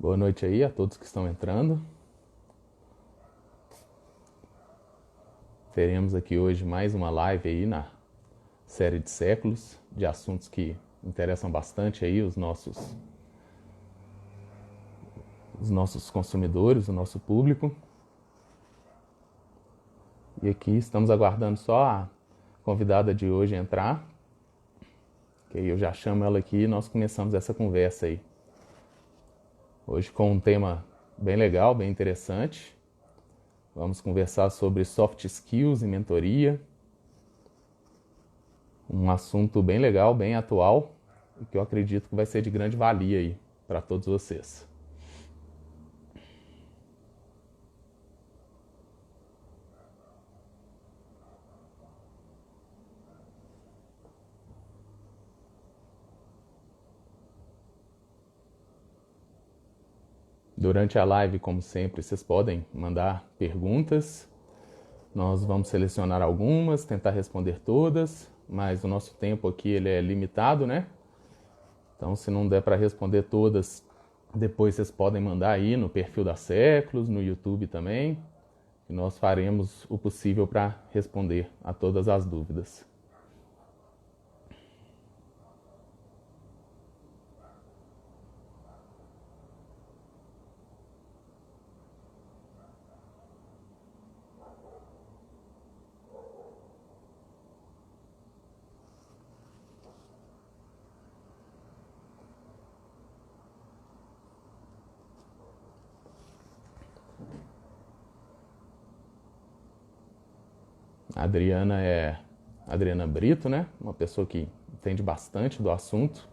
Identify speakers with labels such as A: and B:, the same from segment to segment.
A: Boa noite aí a todos que estão entrando. Teremos aqui hoje mais uma live aí na série de séculos, de assuntos que interessam bastante aí os nossos consumidores, o nosso público. E aqui estamos aguardando só a convidada de hoje entrar, que aí eu já chamo ela aqui e nós começamos essa conversa aí. Hoje com um tema bem legal, bem interessante. Vamos conversar sobre soft skills e mentoria. Um assunto bem legal, bem atual e que eu acredito que vai ser de grande valia aí para todos vocês. Durante a live, como sempre, vocês podem mandar perguntas. Nós vamos selecionar algumas, tentar responder todas, mas o nosso tempo aqui ele é limitado, né? Então, se não der para responder todas, depois vocês podem mandar aí no perfil da Séculos, no YouTube também, e nós faremos o possível para responder a todas as dúvidas. A Adriana é Adriana Brito, né? Uma pessoa que entende bastante do assunto.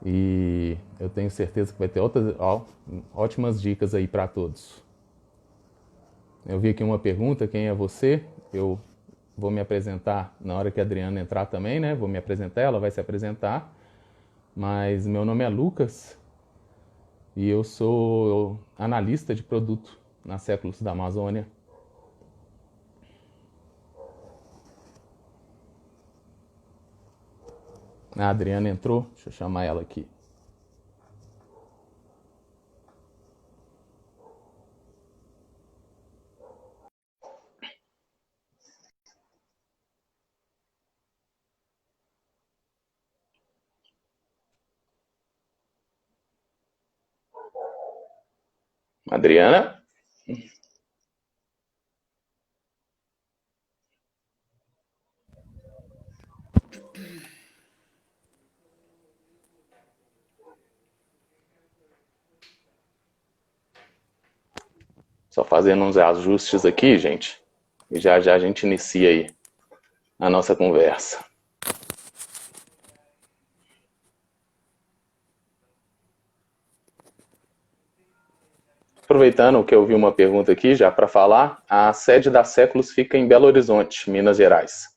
A: E eu tenho certeza que vai ter ótimas dicas aí para todos. Eu vi aqui uma pergunta, quem é você? Eu vou me apresentar na hora que a Adriana entrar também, né? Vou me apresentar, ela vai se apresentar. Mas meu nome é Lucas e eu sou analista de produto na Séculos da Amazônia. A Adriana entrou, deixa eu chamar ela aqui. Adriana? Só fazendo uns ajustes aqui, gente. E já já a gente inicia aí a nossa conversa. Aproveitando que eu vi uma pergunta aqui já para falar, a sede da Séculos fica em Belo Horizonte, Minas Gerais.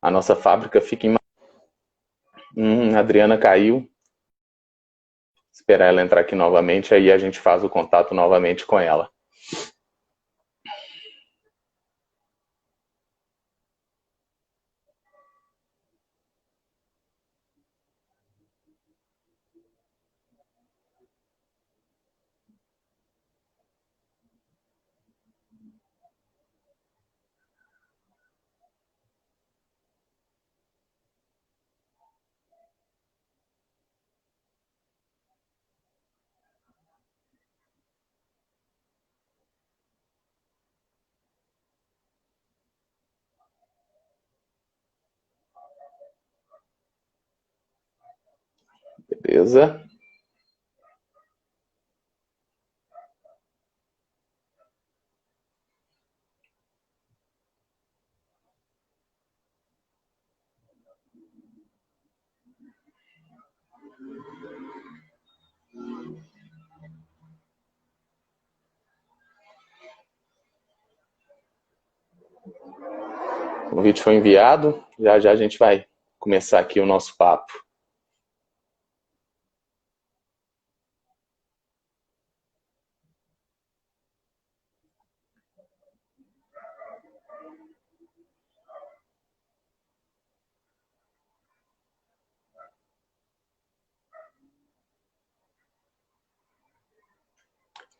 A: A nossa fábrica fica em... a Adriana caiu. Esperar ela entrar aqui novamente, aí a gente faz o contato novamente com ela. Beleza? O convite foi enviado, já já a gente vai começar aqui o nosso papo.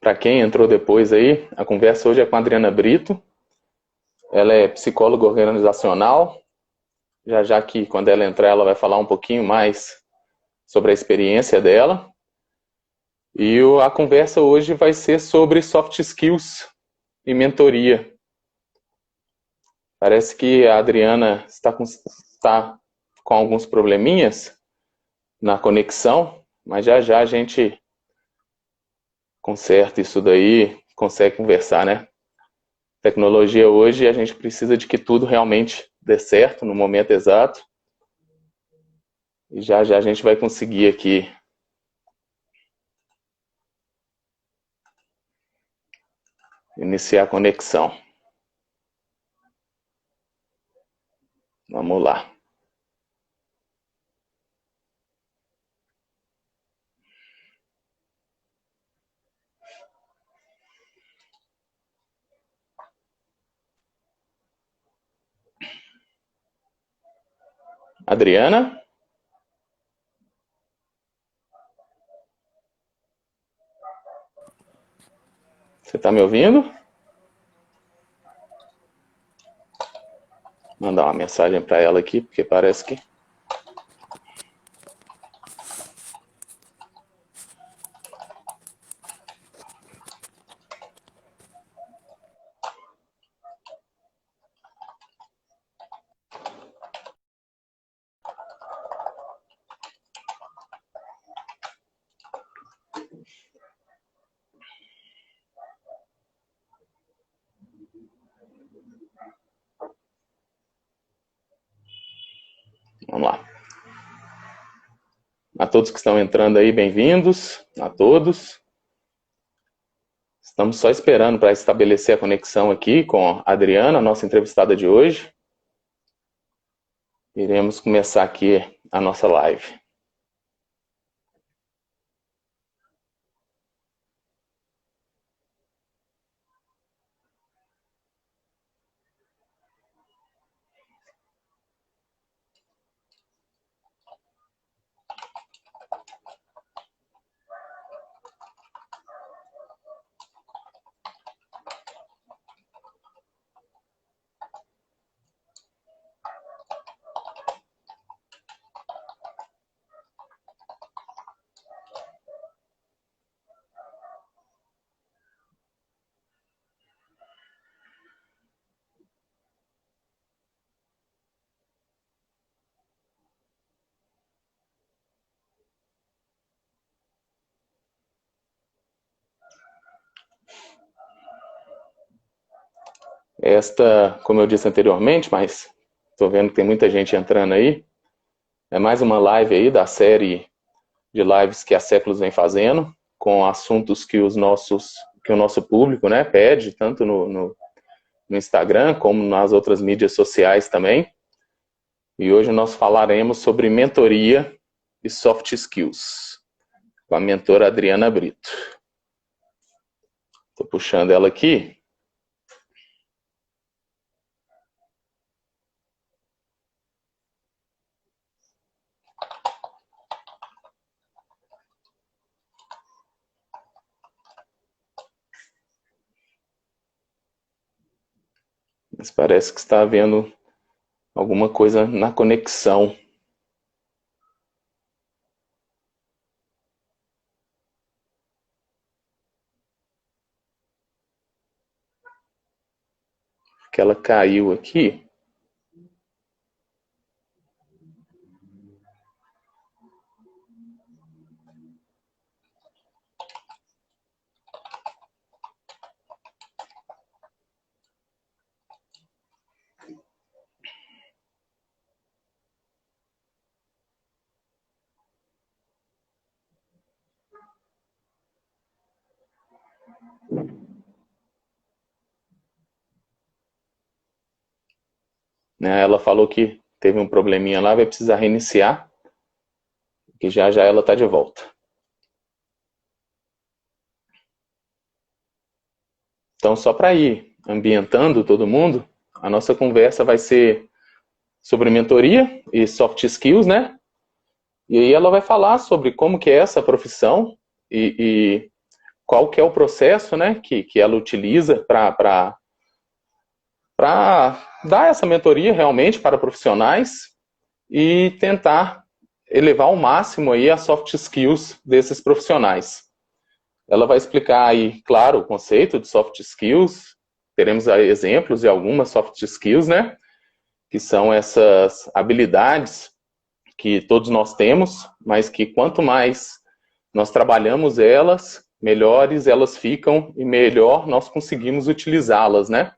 A: Para quem entrou depois aí, a conversa hoje é com a Adriana Brito. Ela é psicóloga organizacional. Já que quando ela entrar, ela vai falar um pouquinho mais sobre a experiência dela. E a conversa hoje vai ser sobre soft skills e mentoria. Parece que a Adriana está com alguns probleminhas na conexão, mas já a gente conserta isso daí, consegue conversar, né? Tecnologia hoje, a gente precisa de que tudo realmente dê certo no momento exato. E já a gente vai conseguir aqui iniciar a conexão. Vamos lá. Adriana? Você está me ouvindo? Vou mandar uma mensagem para ela aqui, porque parece que... Vamos lá. A todos que estão entrando aí, bem-vindos. A todos. Estamos só esperando para estabelecer a conexão aqui com a Adriana, nossa entrevistada de hoje. Iremos começar aqui a nossa live. Esta, como eu disse anteriormente, mas estou vendo que tem muita gente entrando aí, é mais uma live aí da série de lives que a Séculos vem fazendo, com assuntos que o nosso público, né, pede, tanto no Instagram como nas outras mídias sociais também. E hoje nós falaremos sobre mentoria e soft skills, com a mentora Adriana Brito. Estou puxando ela aqui. Mas parece que está havendo alguma coisa na conexão. Que ela caiu aqui. Ela falou que teve um probleminha lá, vai precisar reiniciar, que já ela está de volta. Então, só para ir ambientando todo mundo, a nossa conversa vai ser sobre mentoria e soft skills, né? E aí ela vai falar sobre como que é essa profissão e qual que é o processo, né, que ela utiliza para dar essa mentoria realmente para profissionais e tentar elevar ao máximo aí as soft skills desses profissionais. Ela vai explicar aí, claro, o conceito de soft skills, teremos aí exemplos de algumas soft skills, né, que são essas habilidades que todos nós temos, mas que quanto mais nós trabalhamos elas, melhores elas ficam e melhor nós conseguimos utilizá-las, né?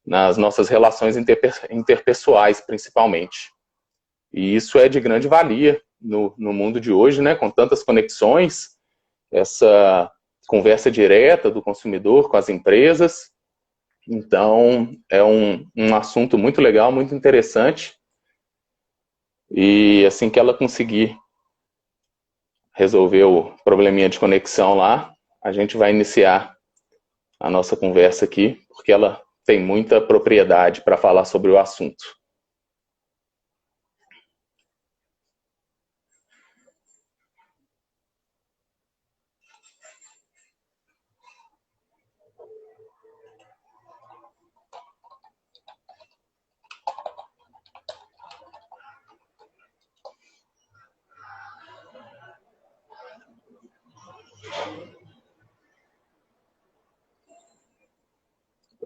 A: Nas nossas relações interpessoais, principalmente. E isso é de grande valia no mundo de hoje, né? Com tantas conexões, essa conversa direta do consumidor com as empresas. Então, é um assunto muito legal, muito interessante. E assim que ela conseguir resolver o probleminha de conexão lá, a gente vai iniciar a nossa conversa aqui, porque ela tem muita propriedade para falar sobre o assunto.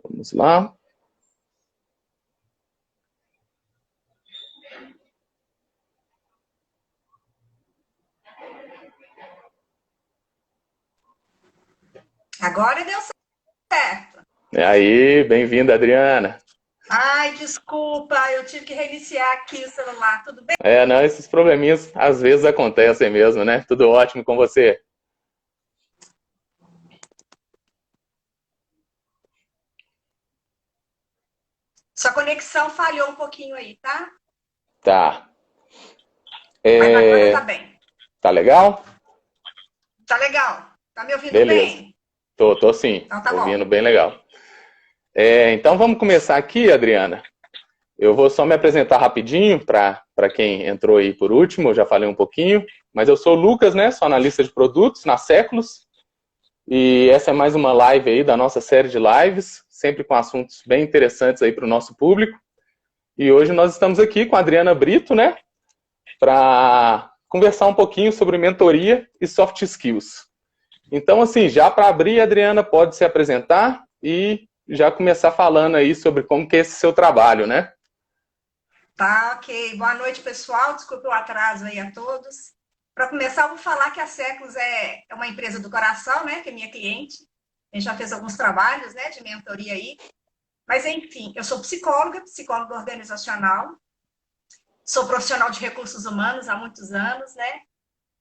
A: Vamos lá.
B: Agora deu certo.
A: E aí, bem-vinda, Adriana.
B: Ai, desculpa, eu tive que reiniciar aqui o celular, tudo bem?
A: Não, esses probleminhas às vezes acontecem mesmo, né? Tudo ótimo com você?
B: Sua conexão falhou um pouquinho aí, tá?
A: Tá.
B: Mas agora tá bem.
A: Tá legal?
B: Tá legal. Tá me ouvindo
A: Beleza.
B: bem?
A: Tô sim.
B: Então tá
A: Ouvindo
B: bom.
A: bem legal. Então vamos começar aqui, Adriana. Eu vou só me apresentar rapidinho para quem entrou aí por último, eu já falei um pouquinho, mas eu sou o Lucas, né? Sou analista de produtos na Séculos, e essa é mais uma live aí da nossa série de lives, sempre com assuntos bem interessantes aí para o nosso público. E hoje nós estamos aqui com a Adriana Brito, né? Para conversar um pouquinho sobre mentoria e soft skills. Então, assim, já para abrir, a Adriana pode se apresentar e já começar falando aí sobre como que é esse seu trabalho, né?
B: Tá, ok. Boa noite, pessoal. Desculpe o atraso aí a todos. Para começar, eu vou falar que a Séculos é uma empresa do coração, né? Que é minha cliente. A gente já fez alguns trabalhos, né, de mentoria aí. Mas, enfim, eu sou psicóloga organizacional. Sou profissional de recursos humanos há muitos anos, né?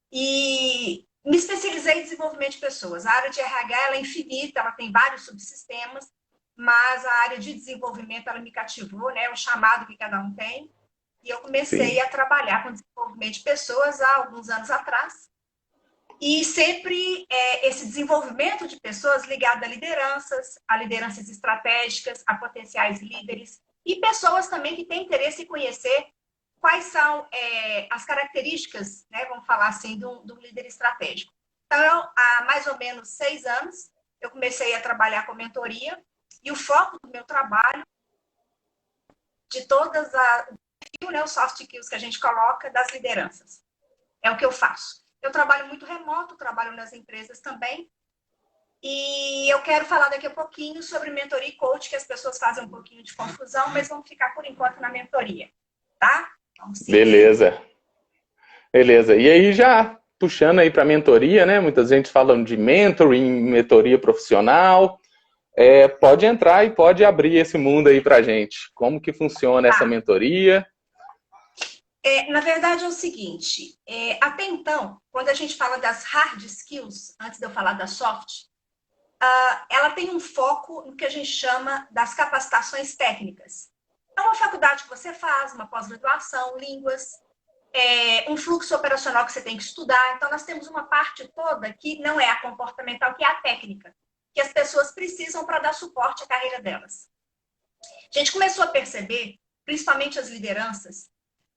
B: E me especializei em desenvolvimento de pessoas. A área de RH ela é infinita, ela tem vários subsistemas, mas a área de desenvolvimento ela me cativou, né? O chamado que cada um tem. E eu comecei
A: Sim.
B: a trabalhar com desenvolvimento de pessoas há alguns anos atrás. E sempre esse desenvolvimento de pessoas ligado a lideranças estratégicas, a potenciais líderes e pessoas também que têm interesse em conhecer quais são as características, né, vamos falar assim, do líder estratégico. Então, há mais ou menos 6 anos, eu comecei a trabalhar com mentoria e o foco do meu trabalho, de todas os soft skills que a gente coloca, das lideranças. É o que eu faço. Eu trabalho muito remoto, trabalho nas empresas também. E eu quero falar daqui a pouquinho sobre mentoria e coach, que as pessoas fazem um pouquinho de confusão, mas vamos ficar por enquanto na mentoria, tá? Vamos seguir.
A: Beleza. Beleza. E aí já puxando aí para mentoria, né? Muita gente falando de mentoring, mentoria profissional. Pode entrar e pode abrir esse mundo aí pra gente. Como que funciona essa mentoria?
B: Na verdade é o seguinte, até então, quando a gente fala das hard skills, antes de eu falar das soft, ela tem um foco no que a gente chama das capacitações técnicas. É uma faculdade que você faz, uma pós-graduação, línguas, um fluxo operacional que você tem que estudar. Então, nós temos uma parte toda que não é a comportamental, que é a técnica, que as pessoas precisam para dar suporte à carreira delas. A gente começou a perceber, principalmente as lideranças,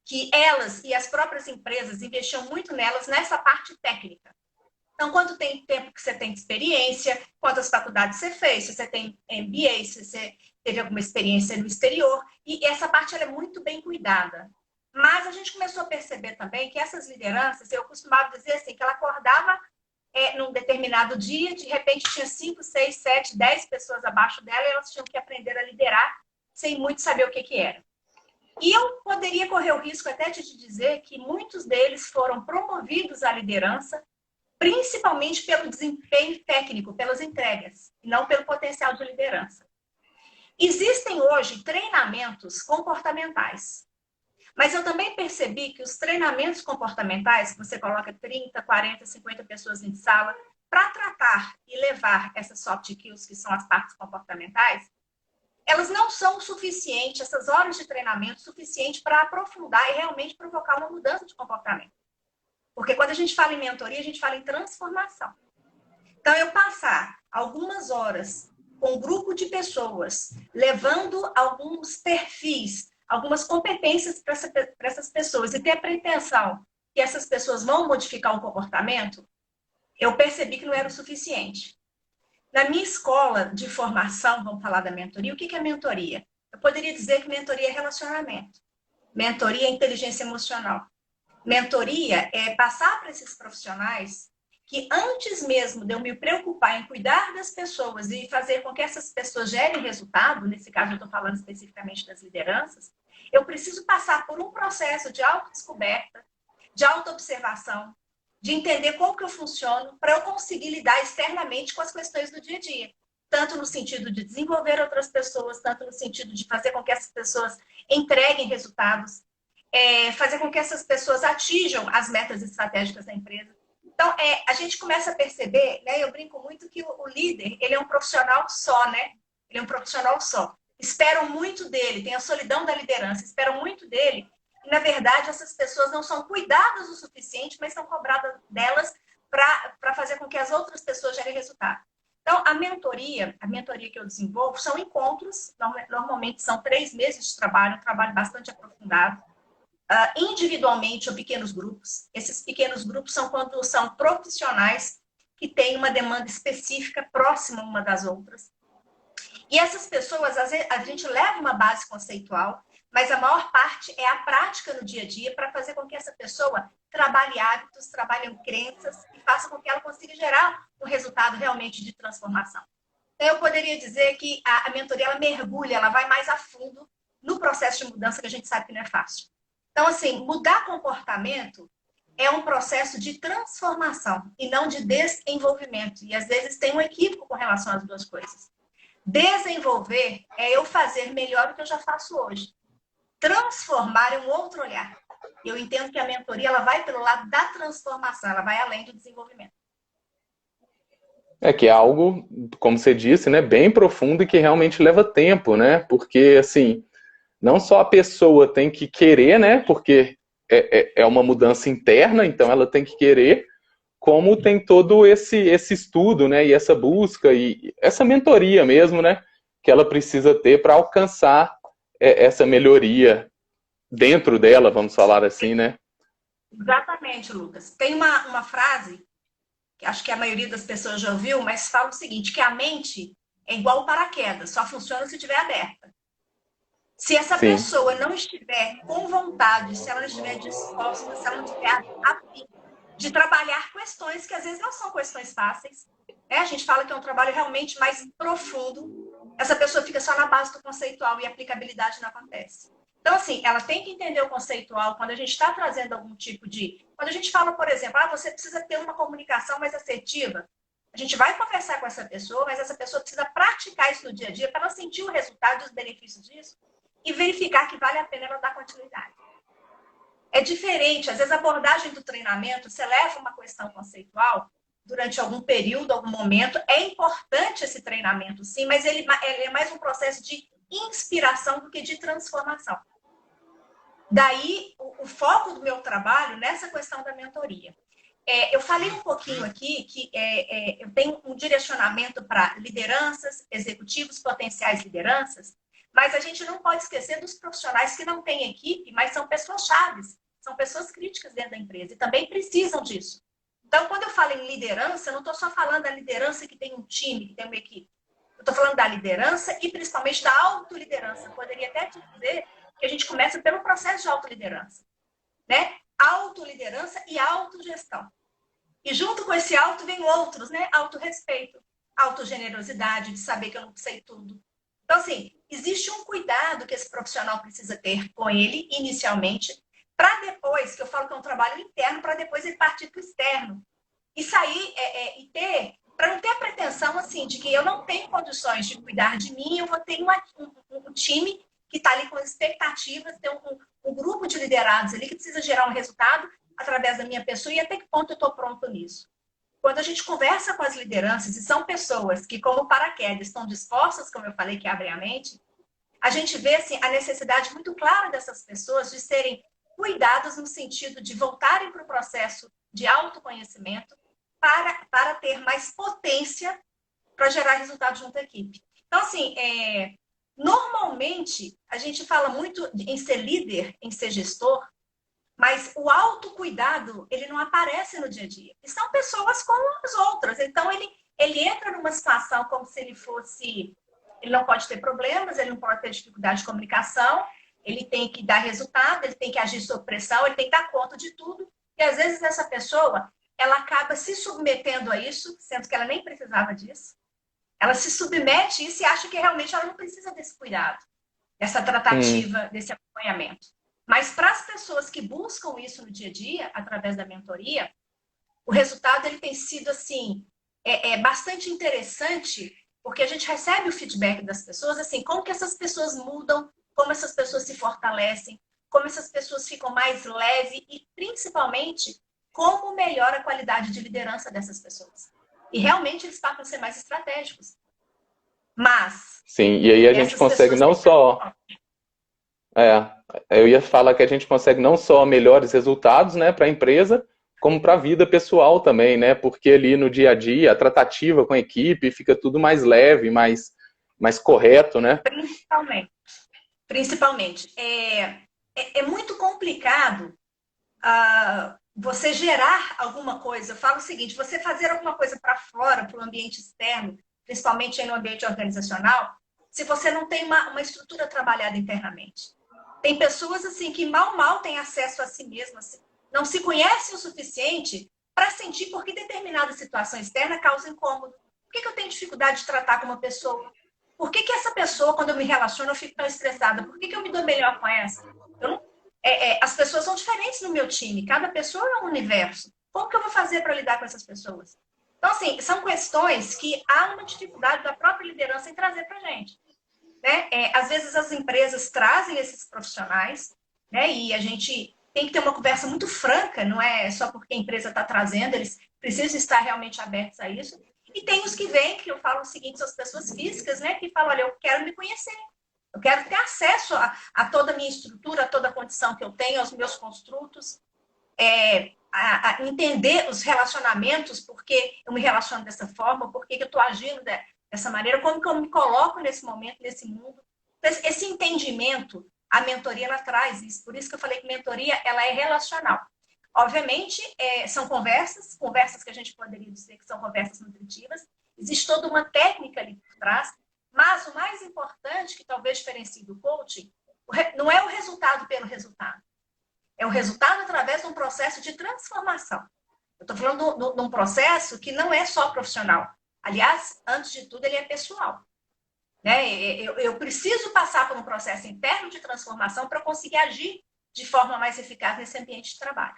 B: que elas e as próprias empresas investiam muito nelas nessa parte técnica. Então, quanto tempo que você tem de experiência, quantas faculdades você fez, se você tem MBA, se você teve alguma experiência no exterior. E essa parte ela é muito bem cuidada. Mas a gente começou a perceber também que essas lideranças, eu costumava dizer assim, que ela acordava num determinado dia, de repente tinha 5, 6, 7, 10 pessoas abaixo dela e elas tinham que aprender a liderar sem muito saber o que era. E eu poderia correr o risco até de te dizer que muitos deles foram promovidos à liderança principalmente pelo desempenho técnico, pelas entregas, e não pelo potencial de liderança. Existem hoje treinamentos comportamentais, mas eu também percebi que os treinamentos comportamentais, que você coloca 30, 40, 50 pessoas em sala, para tratar e levar essas soft skills, que são as partes comportamentais, elas não são o suficiente, essas horas de treinamento, suficiente para aprofundar e realmente provocar uma mudança de comportamento. Porque quando a gente fala em mentoria, a gente fala em transformação. Então, eu passar algumas horas com um grupo de pessoas, levando alguns perfis, algumas competências para essas pessoas e ter a pretensão que essas pessoas vão modificar o comportamento, eu percebi que não era o suficiente. Na minha escola de formação, vamos falar da mentoria, o que é mentoria? Eu poderia dizer que mentoria é relacionamento. Mentoria é inteligência emocional. Mentoria é passar para esses profissionais que antes mesmo de eu me preocupar em cuidar das pessoas e fazer com que essas pessoas gerem resultado, nesse caso eu estou falando especificamente das lideranças, eu preciso passar por um processo de autodescoberta, de autoobservação, de entender como que eu funciono para eu conseguir lidar externamente com as questões do dia a dia. Tanto no sentido de desenvolver outras pessoas, tanto no sentido de fazer com que essas pessoas entreguem resultados, fazer com que essas pessoas atinjam as metas estratégicas da empresa. Então, a gente começa a perceber, né? Eu brinco muito que o líder, ele é um profissional só, né? Ele é um profissional só. Esperam muito dele, tem a solidão da liderança, esperam muito dele. E, na verdade, essas pessoas não são cuidadas o suficiente, mas são cobradas delas para fazer com que as outras pessoas gerem resultado. Então, a mentoria que eu desenvolvo são encontros, normalmente são 3 meses de trabalho, um trabalho bastante aprofundado, individualmente ou pequenos grupos. Esses pequenos grupos são quando são profissionais que têm uma demanda específica próxima uma das outras. E essas pessoas, às vezes, a gente leva uma base conceitual, mas a maior parte é a prática no dia a dia para fazer com que essa pessoa trabalhe hábitos, trabalhe crenças e faça com que ela consiga gerar um resultado realmente de transformação. Então, eu poderia dizer que a mentoria, ela mergulha, ela vai mais a fundo no processo de mudança que a gente sabe que não é fácil. Então, assim, mudar comportamento é um processo de transformação e não de desenvolvimento. E, às vezes, tem um equívoco com relação às duas coisas. Desenvolver é eu fazer melhor do que eu já faço hoje. Transformar é um outro olhar. Eu entendo que a mentoria ela vai pelo lado da transformação, ela vai além do desenvolvimento.
A: É que é algo, como você disse, né, bem profundo e que realmente leva tempo, né? Porque, assim, não só a pessoa tem que querer, né? Porque é uma mudança interna, então ela tem que querer, como tem todo esse estudo, né? E essa busca e essa mentoria mesmo, né? Que ela precisa ter para alcançar essa melhoria dentro dela, vamos falar assim, né?
B: Exatamente, Lucas. Tem uma frase que acho que a maioria das pessoas já ouviu, mas fala o seguinte, que a mente é igual paraquedas, só funciona se estiver aberta. Se essa
A: Sim.
B: pessoa não estiver com vontade, se ela não estiver disposta, se ela não estiver a fim de trabalhar questões que às vezes não são questões fáceis, né? A gente fala que é um trabalho realmente mais profundo, essa pessoa fica só na base do conceitual e a aplicabilidade não acontece. Então, assim, ela tem que entender o conceitual quando a gente está trazendo algum tipo de... Quando a gente fala, por exemplo, você precisa ter uma comunicação mais assertiva, a gente vai conversar com essa pessoa, mas essa pessoa precisa praticar isso no dia a dia para ela sentir o resultado e os benefícios disso e verificar que vale a pena ela dar continuidade. É diferente, às vezes a abordagem do treinamento, você leva uma questão conceitual durante algum período, algum momento, é importante esse treinamento, sim, mas ele é mais um processo de inspiração do que de transformação. Daí, o foco do meu trabalho nessa questão da mentoria. Eu falei um pouquinho aqui que eu tenho um direcionamento para lideranças, executivos, potenciais lideranças, mas a gente não pode esquecer dos profissionais que não têm equipe, mas são pessoas chaves, são pessoas críticas dentro da empresa e também precisam disso. Então, quando eu falo em liderança, eu não estou só falando da liderança que tem um time, que tem uma equipe. Eu estou falando da liderança e principalmente da autoliderança. Eu poderia até te dizer que a gente começa pelo processo de autoliderança, né? Autoliderança e autogestão. E junto com esse auto vem outros, né? Autorrespeito, autogenerosidade, de saber que eu não sei tudo. Então, assim, existe um cuidado que esse profissional precisa ter com ele, inicialmente, para depois, que eu falo que é um trabalho interno, para depois ele partir para o externo. E sair e ter, para não ter a pretensão, assim, de que eu não tenho condições de cuidar de mim, eu vou ter um time que está ali com expectativas, ter um grupo de liderados ali que precisa gerar um resultado através da minha pessoa e até que ponto eu estou pronto nisso. Quando a gente conversa com as lideranças, e são pessoas que, como paraquedas, estão dispostas, como eu falei, que abrem a mente, a gente vê assim, a necessidade muito clara dessas pessoas de serem cuidadas no sentido de voltarem para o processo de autoconhecimento para ter mais potência para gerar resultado junto à equipe. Então, assim, normalmente, a gente fala muito em ser líder, em ser gestor, mas o autocuidado, ele não aparece no dia a dia. E são pessoas como as outras. Então, ele entra numa situação como se ele fosse... Ele não pode ter problemas, ele não pode ter dificuldade de comunicação, ele tem que dar resultado, ele tem que agir sob pressão, ele tem que dar conta de tudo. E, às vezes, essa pessoa, ela acaba se submetendo a isso, sendo que ela nem precisava disso. Ela se submete a isso e acha que realmente ela não precisa desse cuidado, dessa tratativa, desse acompanhamento. Mas para as pessoas que buscam isso no dia a dia, através da mentoria, o resultado ele tem sido assim, bastante interessante, porque a gente recebe o feedback das pessoas, assim, como que essas pessoas mudam, como essas pessoas se fortalecem, como essas pessoas ficam mais leves e, principalmente, como melhora a qualidade de liderança dessas pessoas. E realmente eles passam a ser mais estratégicos. Mas...
C: Sim, e aí a gente consegue não só... eu ia falar que a gente consegue não só melhores resultados, né, para a empresa, como para a vida pessoal também, né? Porque ali no dia a dia, a tratativa com a equipe fica tudo mais leve, mais correto, né?
B: Principalmente. É muito complicado você gerar alguma coisa. Eu falo o seguinte, você fazer alguma coisa para fora, para o ambiente externo, principalmente aí no ambiente organizacional, se você não tem uma estrutura trabalhada internamente. Tem pessoas assim que mal têm acesso a si mesmas, não se conhecem o suficiente para sentir por que determinada situação externa causa incômodo. Por que eu tenho dificuldade de tratar com uma pessoa? Por que essa pessoa, quando eu me relaciono, eu fico tão estressada? Por que eu me dou melhor com essa? As pessoas são diferentes no meu time, cada pessoa é um universo. Como que eu vou fazer para lidar com essas pessoas? Então, assim, são questões que há uma dificuldade da própria liderança em trazer para a gente. Né? Às vezes as empresas trazem esses profissionais, né? E a gente tem que ter uma conversa muito franca, não é só porque a empresa está trazendo, eles precisam estar realmente abertos a isso. E tem os que vêm, que eu falo o seguinte, são as pessoas físicas, né? Que falam, olha, eu quero me conhecer, eu quero ter acesso a toda a minha estrutura, a toda a condição que eu tenho, aos meus construtos, a entender os relacionamentos, por que eu me relaciono dessa forma, por que eu estou agindo dessa maneira, como que eu me coloco nesse momento, nesse mundo. Esse entendimento, a mentoria, ela traz isso. Por isso que eu falei que mentoria, ela é relacional. Obviamente, são conversas que a gente poderia dizer que são conversas nutritivas. Existe toda uma técnica ali por trás. Mas o mais importante, que talvez diferencie do coaching, não é o resultado pelo resultado. É o resultado através de um processo de transformação. Eu estou falando de um processo que não é só profissional. Aliás, antes de tudo, ele é pessoal. Né? Eu preciso passar por um processo interno de transformação para conseguir agir de forma mais eficaz nesse ambiente de trabalho.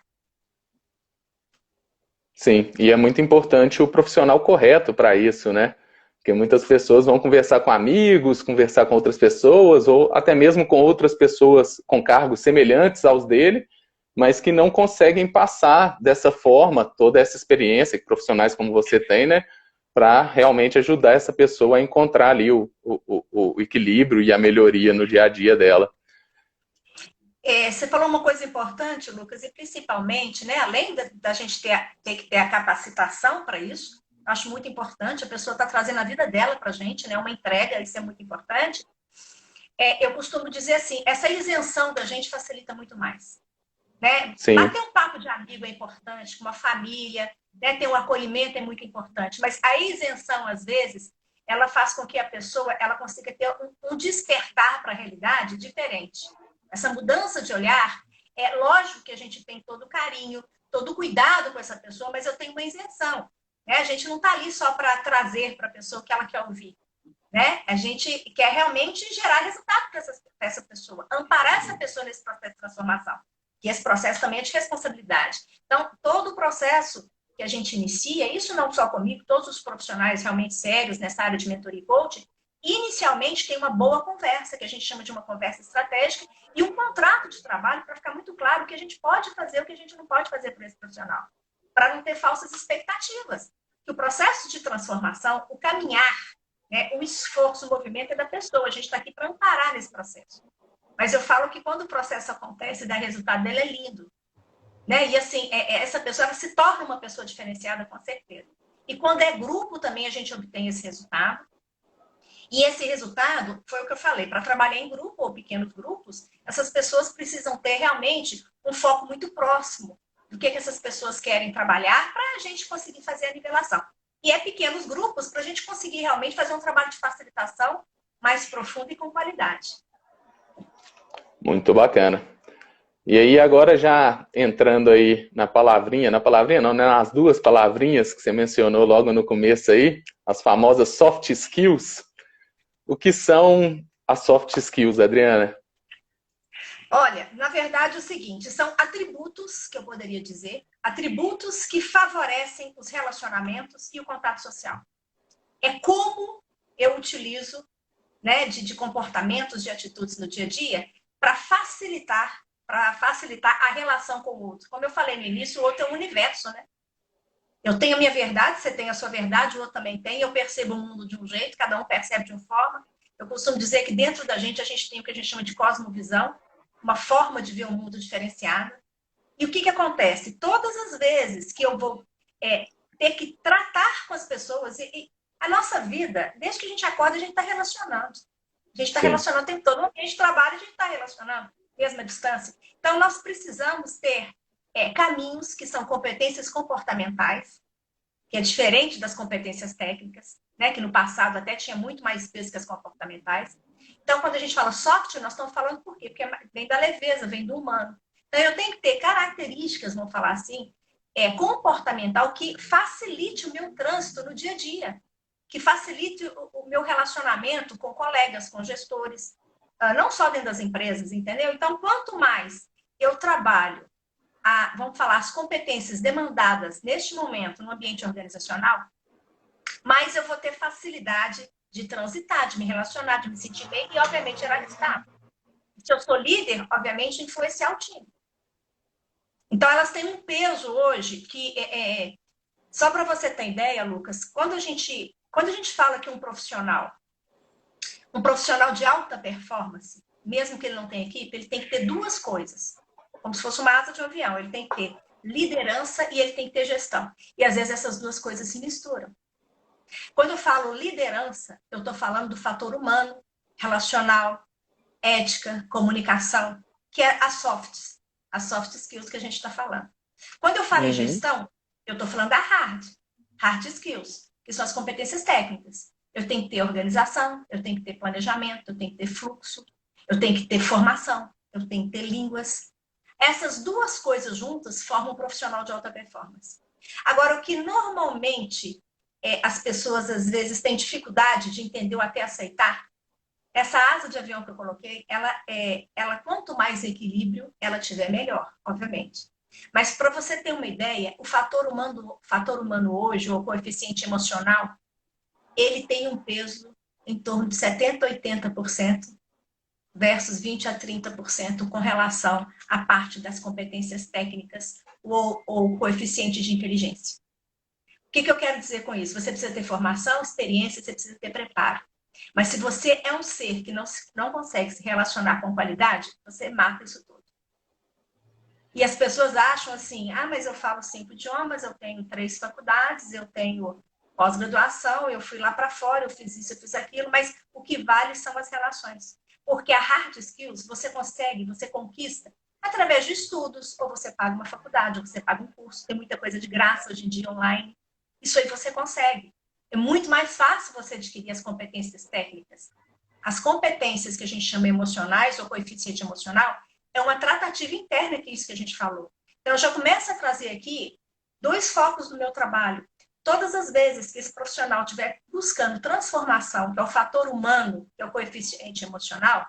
C: Sim, e é muito importante o profissional correto para isso, né? Porque muitas pessoas vão conversar com amigos, conversar com outras pessoas, ou até mesmo com outras pessoas com cargos semelhantes aos dele, mas que não conseguem passar dessa forma toda essa experiência que profissionais como você tem, né? Para realmente ajudar essa pessoa a encontrar ali o equilíbrio e a melhoria no dia a dia dela.
B: Você falou uma coisa importante, Lucas, e principalmente, né, além da gente ter que ter a capacitação para isso, acho muito importante, a pessoa está trazendo a vida dela para a gente, né, uma entrega, isso é muito importante. Eu costumo dizer assim, essa isenção da gente facilita muito mais. né?
C: Sim.
B: Bater um papo de amigo é importante, com uma família, né? Ter um acolhimento é muito importante. Mas a isenção, às vezes, ela faz com que a pessoa ela consiga ter um despertar para a realidade diferente. Essa mudança de olhar, é lógico que a gente tem todo o carinho, todo o cuidado com essa pessoa, mas eu tenho uma isenção. Né? A gente não está ali só para trazer para a pessoa o que ela quer ouvir. Né? A gente quer realmente gerar resultado para essa pessoa, amparar essa pessoa nesse processo de transformação. Que esse processo também é de responsabilidade. Então, todo o processo que a gente inicia, isso não só comigo, todos os profissionais realmente sérios nessa área de mentoria e coaching, inicialmente tem uma boa conversa, que a gente chama de uma conversa estratégica, e um contrato de trabalho para ficar muito claro o que a gente pode fazer, o que a gente não pode fazer para esse profissional, para não ter falsas expectativas. Que o processo de transformação, o caminhar, né, o esforço, o movimento é da pessoa, a gente está aqui para amparar nesse processo. Mas eu falo que quando o processo acontece e dá resultado dele, é lindo. Né? E assim, essa pessoa ela se torna uma pessoa diferenciada, com certeza. E quando é grupo também a gente obtém esse resultado. E esse resultado, foi o que eu falei, para trabalhar em grupo ou pequenos grupos, essas pessoas precisam ter realmente um foco muito próximo do que essas pessoas querem trabalhar para a gente conseguir fazer a nivelação. E é pequenos grupos para a gente conseguir realmente fazer um trabalho de facilitação mais profundo e com qualidade.
C: Muito bacana. E aí agora já entrando aí na palavrinha não, né, nas duas palavrinhas que você mencionou logo no começo aí, as famosas soft skills. O que são as soft skills, Adriana?
B: Olha, na verdade é o seguinte, são atributos, que eu poderia dizer, atributos que favorecem os relacionamentos e o contato social. É como eu utilizo, né, de comportamentos, de atitudes no dia a dia para facilitar a relação com o outro. Como eu falei no início, o outro é um universo, né? Eu tenho a minha verdade, você tem a sua verdade, o outro também tem. Eu percebo o mundo de um jeito, cada um percebe de uma forma. Eu costumo dizer que dentro da gente a gente tem o que a gente chama de cosmovisão, uma forma de ver o mundo diferenciada. E o que acontece? Todas as vezes que eu vou ter que tratar com as pessoas, e a nossa vida, desde que a gente acorda, a gente está relacionando. A gente está relacionando o tempo todo. No ambiente de trabalho, a gente está relacionando, mesmo à distância. Então, nós precisamos ter caminhos que são competências comportamentais, que é diferente das competências técnicas, né? Que no passado até tinha muito mais peso que as comportamentais. Então, quando a gente fala soft, nós estamos falando por quê? Porque vem da leveza, vem do humano. Então, eu tenho que ter características, vamos falar assim, comportamental que facilite o meu trânsito no dia a dia, que facilite o meu relacionamento com colegas, com gestores, não só dentro das empresas, entendeu? Então, quanto mais eu trabalho, vamos falar, as competências demandadas neste momento no ambiente organizacional, mais eu vou ter facilidade de transitar, de me relacionar, de me sentir bem e, obviamente, gerar resultado. Se eu sou líder, obviamente, influenciar o time. Então, elas têm um peso hoje que só para você ter ideia, Lucas, quando a gente fala que um profissional de alta performance, mesmo que ele não tenha equipe, ele tem que ter duas coisas, como se fosse uma asa de um avião. Ele tem que ter liderança e ele tem que ter gestão. E às vezes essas duas coisas se misturam. Quando eu falo liderança, eu estou falando do fator humano, relacional, ética, comunicação, que é as soft skills que a gente está falando. Quando eu falo em gestão, eu estou falando da hard skills, que são as competências técnicas. Eu tenho que ter organização, eu tenho que ter planejamento, eu tenho que ter fluxo, eu tenho que ter formação, eu tenho que ter línguas. Essas duas coisas juntas formam um profissional de alta performance. Agora, o que normalmente as pessoas às vezes têm dificuldade de entender ou até aceitar, essa asa de avião que eu coloquei, ela quanto mais equilíbrio ela tiver, melhor, obviamente. Mas para você ter uma ideia, o fator humano hoje, ou o coeficiente emocional, ele tem um peso em torno de 70% a 80% versus 20% a 30% com relação à parte das competências técnicas ou coeficiente de inteligência. O que eu quero dizer com isso? Você precisa ter formação, experiência, você precisa ter preparo. Mas se você é um ser que não consegue se relacionar com qualidade, você mata isso tudo. E as pessoas acham assim, mas eu falo 5 idiomas, eu tenho 3 faculdades, eu tenho pós-graduação, eu fui lá para fora, eu fiz isso, eu fiz aquilo, mas o que vale são as relações. Porque a hard skills você consegue, você conquista Através de estudos, ou você paga uma faculdade, ou você paga um curso, tem muita coisa de graça hoje em dia online. Isso aí você consegue. É muito mais fácil você adquirir as competências técnicas. As competências que a gente chama emocionais, ou coeficiente emocional, é uma tratativa interna, que é isso que a gente falou. Então, eu já começo a trazer aqui 2 focos do meu trabalho. Todas as vezes que esse profissional estiver buscando transformação, que é o fator humano, que é o coeficiente emocional,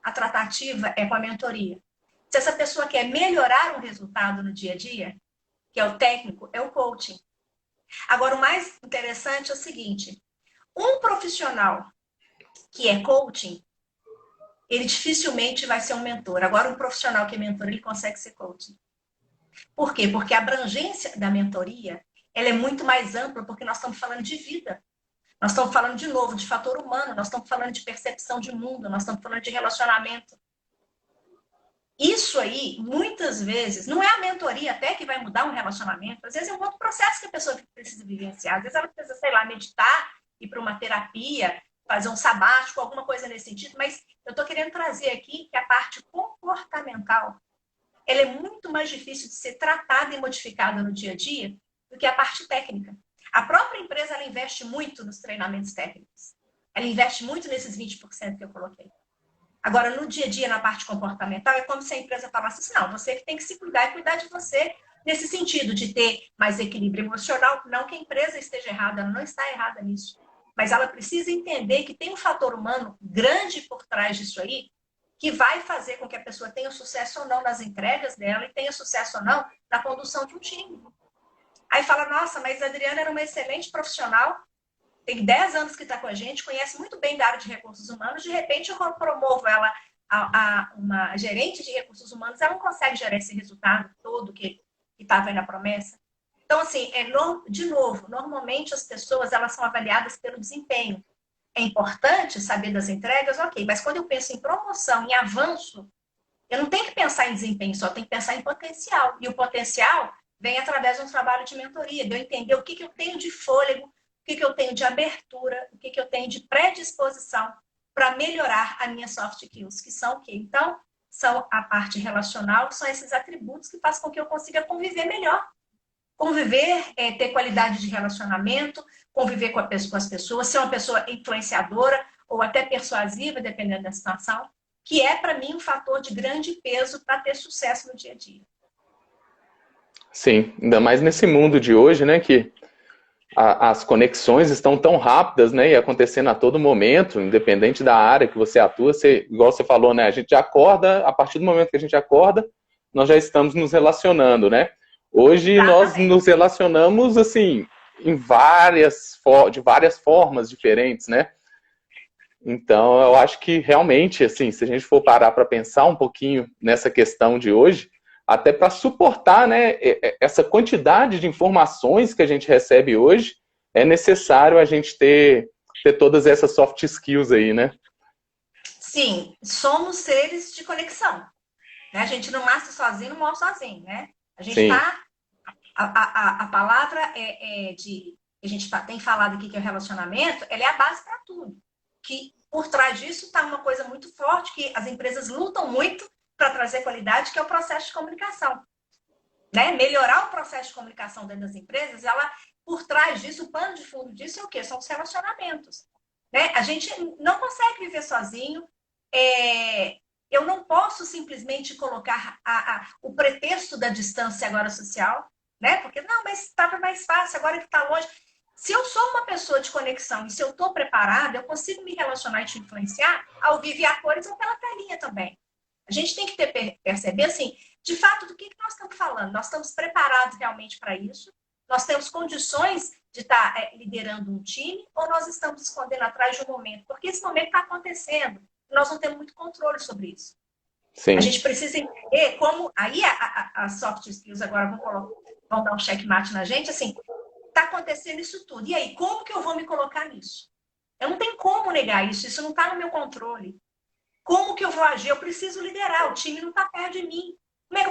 B: a tratativa é com a mentoria. Se essa pessoa quer melhorar um resultado no dia a dia, que é o técnico, é o coaching. Agora, o mais interessante é o seguinte, um profissional que é coaching, ele dificilmente vai ser um mentor. Agora, um profissional que é mentor, ele consegue ser coaching. Por quê? Porque a abrangência da mentoria, ela é muito mais ampla, porque nós estamos falando de vida. Nós estamos falando, de novo, de fator humano, nós estamos falando de percepção de mundo, nós estamos falando de relacionamento. Isso aí, muitas vezes, não é a mentoria até que vai mudar um relacionamento, às vezes é um outro processo que a pessoa precisa vivenciar, às vezes ela precisa, sei lá, meditar, ir para uma terapia, fazer um sabático, alguma coisa nesse sentido, mas eu estou querendo trazer aqui que a parte comportamental, ela é muito mais difícil de ser tratada e modificada no dia a dia do que a parte técnica. A própria empresa, ela investe muito nos treinamentos técnicos. Ela investe muito nesses 20% que eu coloquei. Agora, no dia a dia, na parte comportamental, é como se a empresa falasse assim, não, você que tem que se cuidar e cuidar de você nesse sentido de ter mais equilíbrio emocional. Não que a empresa esteja errada, ela não está errada nisso. Mas ela precisa entender que tem um fator humano grande por trás disso aí, que vai fazer com que a pessoa tenha sucesso ou não nas entregas dela e tenha sucesso ou não na condução de um time. Aí fala, nossa, mas a Adriana era uma excelente profissional, tem 10 anos que está com a gente, conhece muito bem da área de recursos humanos, de repente eu promovo ela a uma gerente de recursos humanos, ela não consegue gerar esse resultado todo que estava aí na promessa. Então, assim, de novo, normalmente as pessoas elas são avaliadas pelo desempenho. É importante saber das entregas, ok, mas quando eu penso em promoção, em avanço, eu não tenho que pensar em desempenho, só tenho que pensar em potencial. E o potencial vem através de um trabalho de mentoria, de eu entender o que eu tenho de fôlego, o que eu tenho de abertura, o que eu tenho de predisposição para melhorar a minha soft skills, que são o quê? Então, são a parte relacional, são esses atributos que fazem com que eu consiga conviver melhor. Conviver, ter qualidade de relacionamento, conviver com as pessoas, ser uma pessoa influenciadora ou até persuasiva, dependendo da situação, que é, para mim, um fator de grande peso para ter sucesso no dia a dia.
C: Sim, ainda mais nesse mundo de hoje, né, que as conexões estão tão rápidas, né, e acontecendo a todo momento, independente da área que você atua, igual você falou, né, a gente acorda, a partir do momento que a gente acorda, nós já estamos nos relacionando, né? Hoje nós nos relacionamos, assim, de várias formas diferentes, né? Então, eu acho que realmente, assim, se a gente for parar para pensar um pouquinho nessa questão de hoje, até para suportar, né, essa quantidade de informações que a gente recebe hoje, é necessário a gente ter todas essas soft skills aí, né?
B: Sim, somos seres de conexão. Né? A gente não nasce sozinho, não morre sozinho, né? A gente está... A palavra a gente tem falado aqui que é o relacionamento, ela é a base para tudo. Que por trás disso está uma coisa muito forte, que as empresas lutam muito para trazer qualidade, que é o processo de comunicação. Né? Melhorar o processo de comunicação dentro das empresas, por trás disso, o pano de fundo disso é o quê? São os relacionamentos. Né? A gente não consegue viver sozinho. Eu não posso simplesmente colocar o pretexto da distância agora social, né? Porque, não, mas estava mais fácil, agora que está longe. Se eu sou uma pessoa de conexão e se eu estou preparada, eu consigo me relacionar e te influenciar ao vivo e a cores ou pela telinha também. A gente tem que perceber, assim, de fato, do que nós estamos falando. Nós estamos preparados realmente para isso? Nós temos condições de estar liderando um time ou nós estamos escondendo atrás de um momento? Porque esse momento está acontecendo. Nós não temos muito controle sobre isso. Sim. A gente precisa entender como... Aí as soft skills agora vão dar um checkmate na gente, assim, está acontecendo isso tudo. E aí, como que eu vou me colocar nisso? Eu não tenho como negar isso não está no meu controle. Como que eu vou agir? Eu preciso liderar, o time não está perto de mim.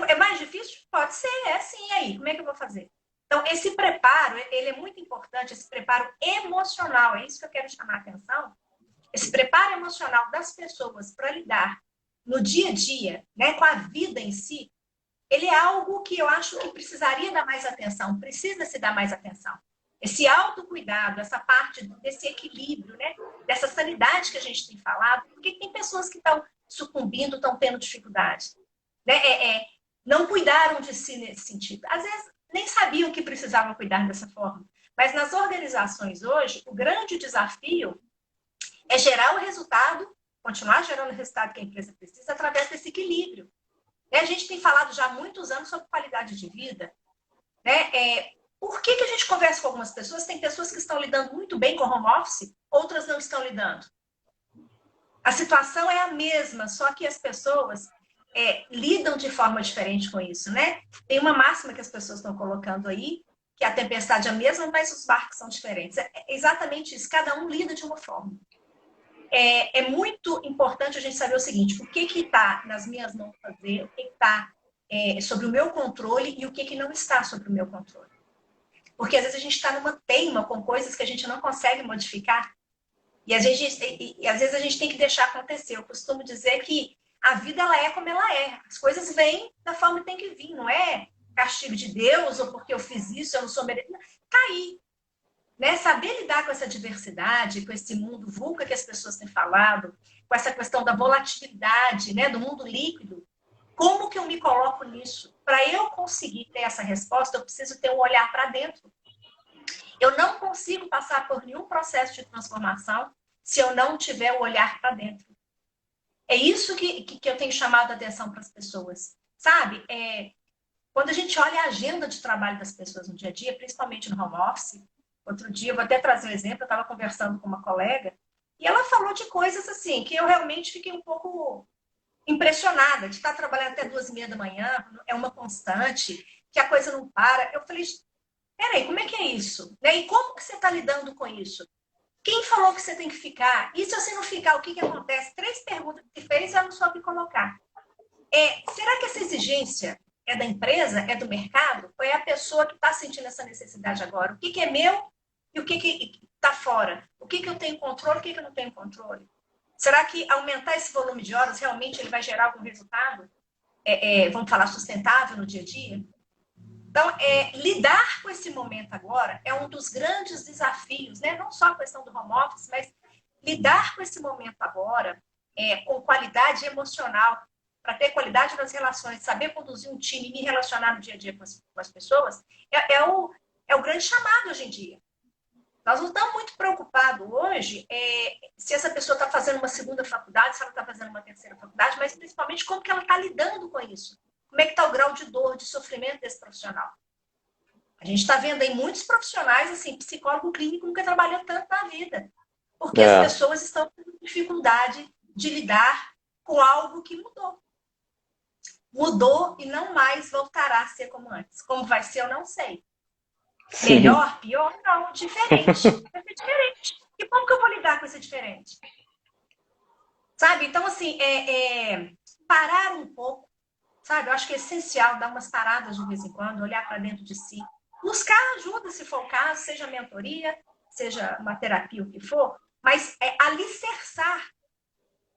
B: É mais difícil? Pode ser, sim. E aí, como é que eu vou fazer? Então, esse preparo, ele é muito importante, esse preparo emocional, é isso que eu quero chamar a atenção. Esse preparo emocional das pessoas para lidar no dia a dia, né, com a vida em si, ele é algo que eu acho que precisaria dar mais atenção, precisa se dar mais atenção. Esse autocuidado, essa parte desse equilíbrio, né, dessa sanidade que a gente tem falado, porque tem pessoas que estão sucumbindo, estão tendo dificuldade, né? Não cuidaram de si nesse sentido. Às vezes nem sabiam que precisavam cuidar dessa forma. Mas nas organizações hoje, o grande desafio é gerar o resultado, continuar gerando o resultado que a empresa precisa através desse equilíbrio. A gente tem falado já há muitos anos sobre qualidade de vida. Né? Por que a gente conversa com algumas pessoas? Tem pessoas que estão lidando muito bem com home office, outras não estão lidando. A situação é a mesma, só que as pessoas lidam de forma diferente com isso. Né? Tem uma máxima que as pessoas estão colocando aí, que a tempestade é a mesma, mas os barcos são diferentes. É exatamente isso, cada um lida de uma forma. É muito importante a gente saber o seguinte, o que está nas minhas mãos fazer, o que está sobre o meu controle e o que não está sobre o meu controle. Porque às vezes a gente está numa teima com coisas que a gente não consegue modificar e às vezes a gente tem que deixar acontecer. Eu costumo dizer que a vida ela é como ela é. As coisas vêm da forma que tem que vir, não é castigo de Deus ou porque eu fiz isso, eu não sou merecida. Está aí. Né? Saber lidar com essa diversidade, com esse mundo VUCA que as pessoas têm falado, com essa questão da volatilidade, né? Do mundo líquido, como que eu me coloco nisso? Para eu conseguir ter essa resposta, eu preciso ter um olhar para dentro. Eu não consigo passar por nenhum processo de transformação se eu não tiver o olhar para dentro. É isso que eu tenho chamado a atenção para as pessoas. Sabe? Quando a gente olha a agenda de trabalho das pessoas no dia a dia, principalmente no home office, outro dia, eu vou até trazer um exemplo, eu estava conversando com uma colega e ela falou de coisas assim, que eu realmente fiquei um pouco impressionada, de estar trabalhando até 2h30 da manhã, é uma constante, que a coisa não para. Eu falei, peraí, como é que é isso? Né? E como que você está lidando com isso? Quem falou que você tem que ficar? E se você não ficar, o que acontece? 3 perguntas que fez e ela não soube colocar. Será que essa exigência é da empresa, é do mercado? Ou é a pessoa que está sentindo essa necessidade agora? O que é meu e o que está fora? O que eu tenho controle e o que eu não tenho controle? Será que aumentar esse volume de horas realmente ele vai gerar algum resultado? Vamos falar, sustentável no dia a dia? Então, lidar com esse momento agora é um dos grandes desafios, né? Não só a questão do home office, mas lidar com esse momento agora com qualidade emocional, para ter qualidade nas relações, saber conduzir um time e me relacionar no dia a dia com as pessoas, é o grande chamado hoje em dia. Nós não estamos muito preocupados hoje se essa pessoa está fazendo uma segunda faculdade, se ela está fazendo uma terceira faculdade, mas principalmente como que ela está lidando com isso. Como é que está o grau de dor, de sofrimento desse profissional? A gente está vendo aí muitos profissionais, assim, psicólogo clínico nunca trabalhou tanto na vida. Porque as pessoas estão com dificuldade de lidar com algo que mudou. Mudou e não mais voltará a ser como antes. Como vai ser, eu não sei. Sim. Melhor, pior? Não, diferente. Vai ser diferente. E como que eu vou lidar com esse diferente? Sabe? Então, assim, parar um pouco, sabe? Eu acho que é essencial dar umas paradas de vez em quando, olhar para dentro de si. Buscar ajuda, se for o caso, seja mentoria, seja uma terapia, o que for, mas alicerçar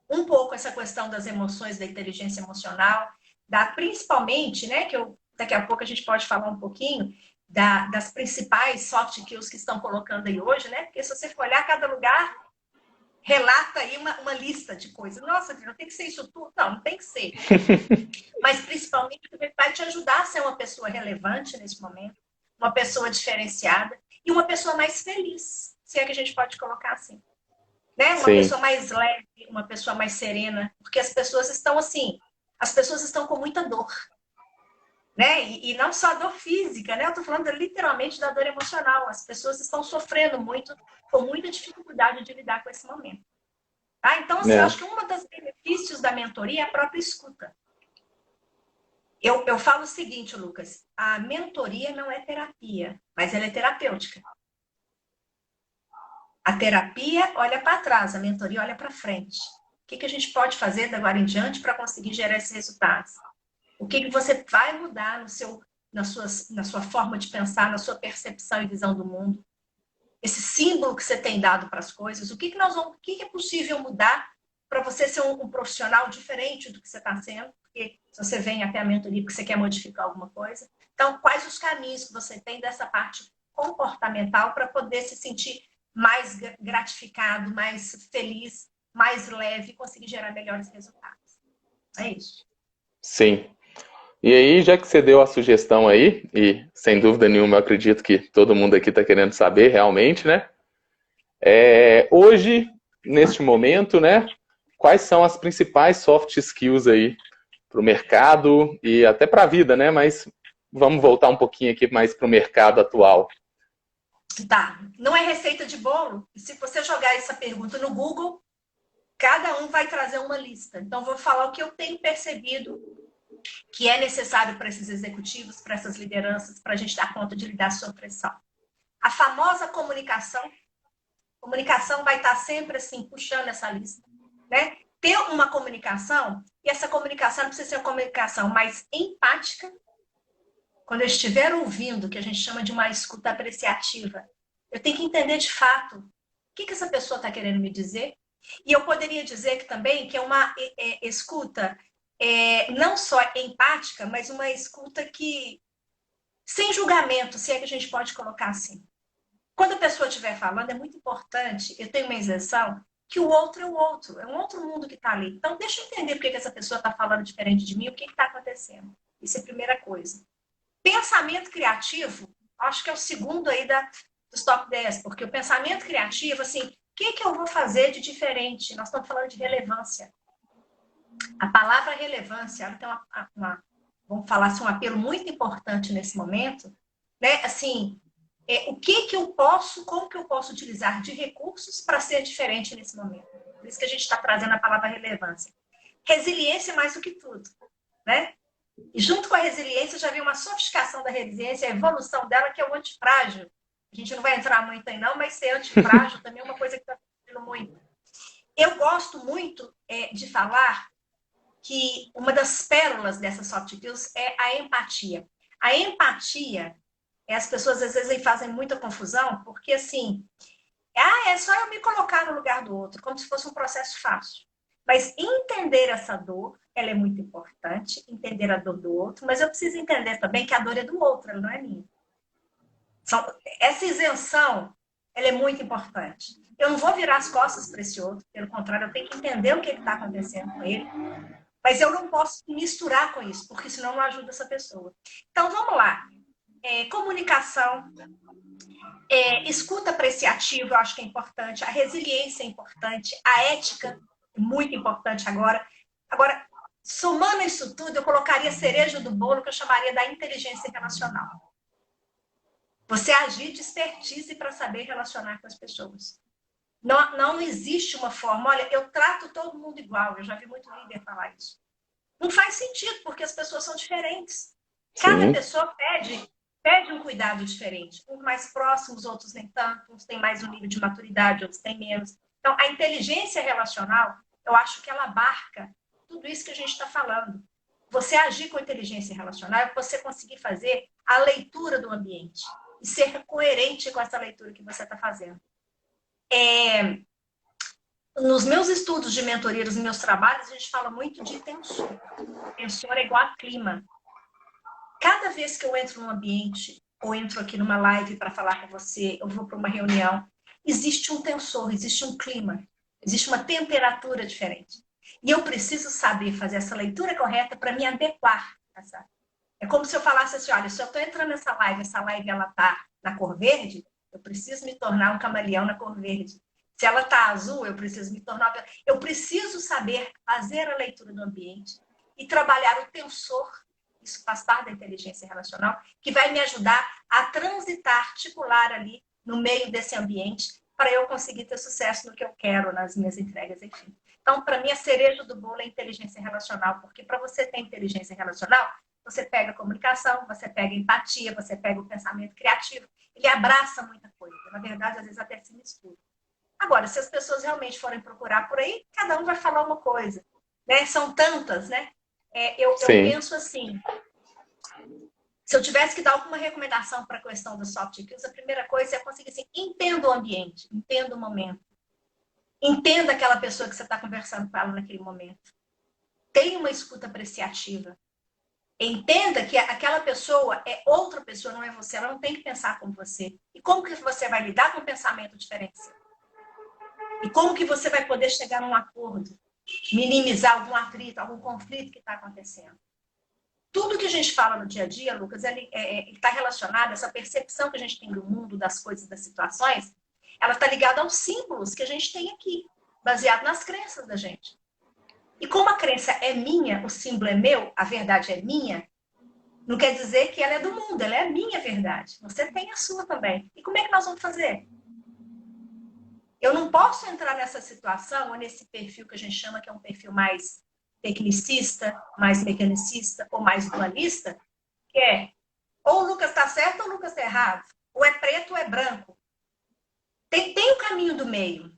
B: um pouco essa questão das emoções, da inteligência emocional, principalmente, né, daqui a pouco a gente pode falar um pouquinho das principais soft skills que estão colocando aí hoje, né? Porque se você for olhar, cada lugar relata aí uma lista de coisas. Nossa, não tem que ser isso tudo? Não tem que ser. Mas principalmente vai te ajudar a ser uma pessoa relevante nesse momento, uma pessoa diferenciada e uma pessoa mais feliz, se é que a gente pode colocar assim. Né? Uma pessoa mais leve, uma pessoa mais serena, porque as pessoas estão assim, as pessoas estão com muita dor. Né? E não só a dor física, né? Eu estou falando literalmente da dor emocional. As pessoas estão sofrendo muito, com muita dificuldade de lidar com esse momento. Tá? Então, assim, eu acho que um dos benefícios da mentoria é a própria escuta. Eu falo o seguinte, Lucas, a mentoria não é terapia, mas ela é terapêutica. A terapia olha para trás, a mentoria olha para frente. O que a gente pode fazer de agora em diante para conseguir gerar esses resultados? O que você vai mudar na sua forma de pensar, na sua percepção e visão do mundo? Esse símbolo que você tem dado para as coisas, o que é possível mudar para você ser um profissional diferente do que você está sendo, porque se você vem até a mentoria porque você quer modificar alguma coisa. Então, quais os caminhos que você tem dessa parte comportamental para poder se sentir mais gratificado, mais feliz, mais leve e conseguir gerar melhores resultados. É isso.
C: Sim. E aí, já que você deu a sugestão aí, e sem dúvida nenhuma eu acredito que todo mundo aqui está querendo saber realmente, né? Hoje, neste momento, né? Quais são as principais soft skills aí para o mercado e até para a vida, né? Mas vamos voltar um pouquinho aqui mais para o mercado atual.
B: Tá. Não é receita de bolo? Se você jogar essa pergunta no Google, cada um vai trazer uma lista. Então, vou falar o que eu tenho percebido que é necessário para esses executivos, para essas lideranças, para a gente dar conta de lidar sob pressão. A famosa comunicação. Comunicação vai estar sempre assim, puxando essa lista, né? Ter uma comunicação, e essa comunicação não precisa ser uma comunicação mais empática. Quando eu estiver ouvindo, que a gente chama de uma escuta apreciativa, eu tenho que entender de fato o que essa pessoa está querendo me dizer. E eu poderia dizer que também que é uma escuta não só empática, mas uma escuta que sem julgamento, se é que a gente pode colocar assim. Quando a pessoa estiver falando, é muito importante, eu tenho uma isenção, que o outro é o outro, é um outro mundo que está ali. Então, deixa eu entender por que essa pessoa está falando diferente de mim, o que está acontecendo. Isso é a primeira coisa. Pensamento criativo, acho que é o segundo aí dos top 10, porque o pensamento criativo, assim, o que eu vou fazer de diferente? Nós estamos falando de relevância. A palavra relevância, ela tem vamos falar assim, um apelo muito importante nesse momento, né? Assim, o que eu posso, como que eu posso utilizar de recursos para ser diferente nesse momento. Por isso que a gente está trazendo a palavra relevância. Resiliência é mais do que tudo, né? E junto com a resiliência já vem uma sofisticação da resiliência, a evolução dela, que é o antifrágil. A gente não vai entrar muito aí não, mas ser antifrágil também é uma coisa que está acontecendo muito. Eu gosto muito de falar que uma das pérolas dessas soft skills é a empatia. A empatia, as pessoas às vezes fazem muita confusão, porque assim, é só eu me colocar no lugar do outro, como se fosse um processo fácil. Mas entender essa dor, ela é muito importante, entender a dor do outro, mas eu preciso entender também que a dor é do outro, ela não é minha. Essa isenção, ela é muito importante. Eu não vou virar as costas para esse outro, pelo contrário, eu tenho que entender o que está acontecendo com ele, mas eu não posso misturar com isso, porque senão não ajuda essa pessoa. Então, vamos lá. Comunicação, escuta apreciativa, eu acho que é importante, a resiliência é importante, a ética é muito importante agora. Agora, somando isso tudo, eu colocaria a cereja do bolo, que eu chamaria da inteligência relacional. Você agir de expertise para saber relacionar com as pessoas. Não existe uma forma, olha, eu trato todo mundo igual, eu já vi muito líder falar isso. Não faz sentido, porque as pessoas são diferentes. Cada pessoa pede um cuidado diferente. Uns mais próximos, outros nem tanto, uns têm mais um nível de maturidade, outros têm menos. Então, a inteligência relacional, eu acho que ela abarca tudo isso que a gente está falando. Você agir com inteligência relacional é você conseguir fazer a leitura do ambiente e ser coerente com essa leitura que você está fazendo. Nos meus estudos de mentoria, nos meus trabalhos, a gente fala muito de tensor. Tensor é igual a clima. Cada vez que eu entro num ambiente, ou entro aqui numa live para falar com você, eu vou para uma reunião, existe um tensor, existe um clima, existe uma temperatura diferente. E eu preciso saber fazer essa leitura correta para me adequar. Sabe? É como se eu falasse assim, olha, se eu estou entrando nessa live, essa live ela está na cor verde, eu preciso me tornar um camaleão na cor verde. Se ela está azul, eu preciso me tornar... Eu preciso saber fazer a leitura do ambiente e trabalhar o tensor, isso faz parte da inteligência relacional, que vai me ajudar a transitar, articular ali no meio desse ambiente para eu conseguir ter sucesso no que eu quero, nas minhas entregas, enfim. Então, para mim, a cereja do bolo é inteligência relacional, porque para você ter inteligência relacional, você pega a comunicação, você pega a empatia, você pega o pensamento criativo, ele abraça muita coisa. Na verdade, às vezes até se mistura. Agora, se as pessoas realmente forem procurar por aí, cada um vai falar uma coisa. Né? São tantas, né? Eu penso assim, se eu tivesse que dar alguma recomendação para a questão dos soft skills, a primeira coisa é conseguir assim, entenda o ambiente, entenda o momento. Entenda aquela pessoa que você está conversando com ela naquele momento. Tenha uma escuta apreciativa. Entenda que aquela pessoa é outra pessoa, não é você. Ela não tem que pensar como você. E como que você vai lidar com um pensamento diferente? E como que você vai poder chegar num acordo? Minimizar algum atrito, algum conflito que está acontecendo. Tudo que a gente fala no dia a dia, Lucas, ele está relacionado, essa percepção que a gente tem do mundo, das coisas, das situações, ela está ligada aos símbolos que a gente tem aqui, baseado nas crenças da gente. E como a crença é minha, o símbolo é meu, a verdade é minha, não quer dizer que ela é do mundo, ela é a minha verdade. Você tem a sua também. E como é que nós vamos fazer? Eu não posso entrar nessa situação, ou nesse perfil que a gente chama que é um perfil mais tecnicista, mais mecanicista ou mais dualista, que é ou o Lucas está certo ou o Lucas está errado. Ou é preto ou é branco. Tem o caminho do meio.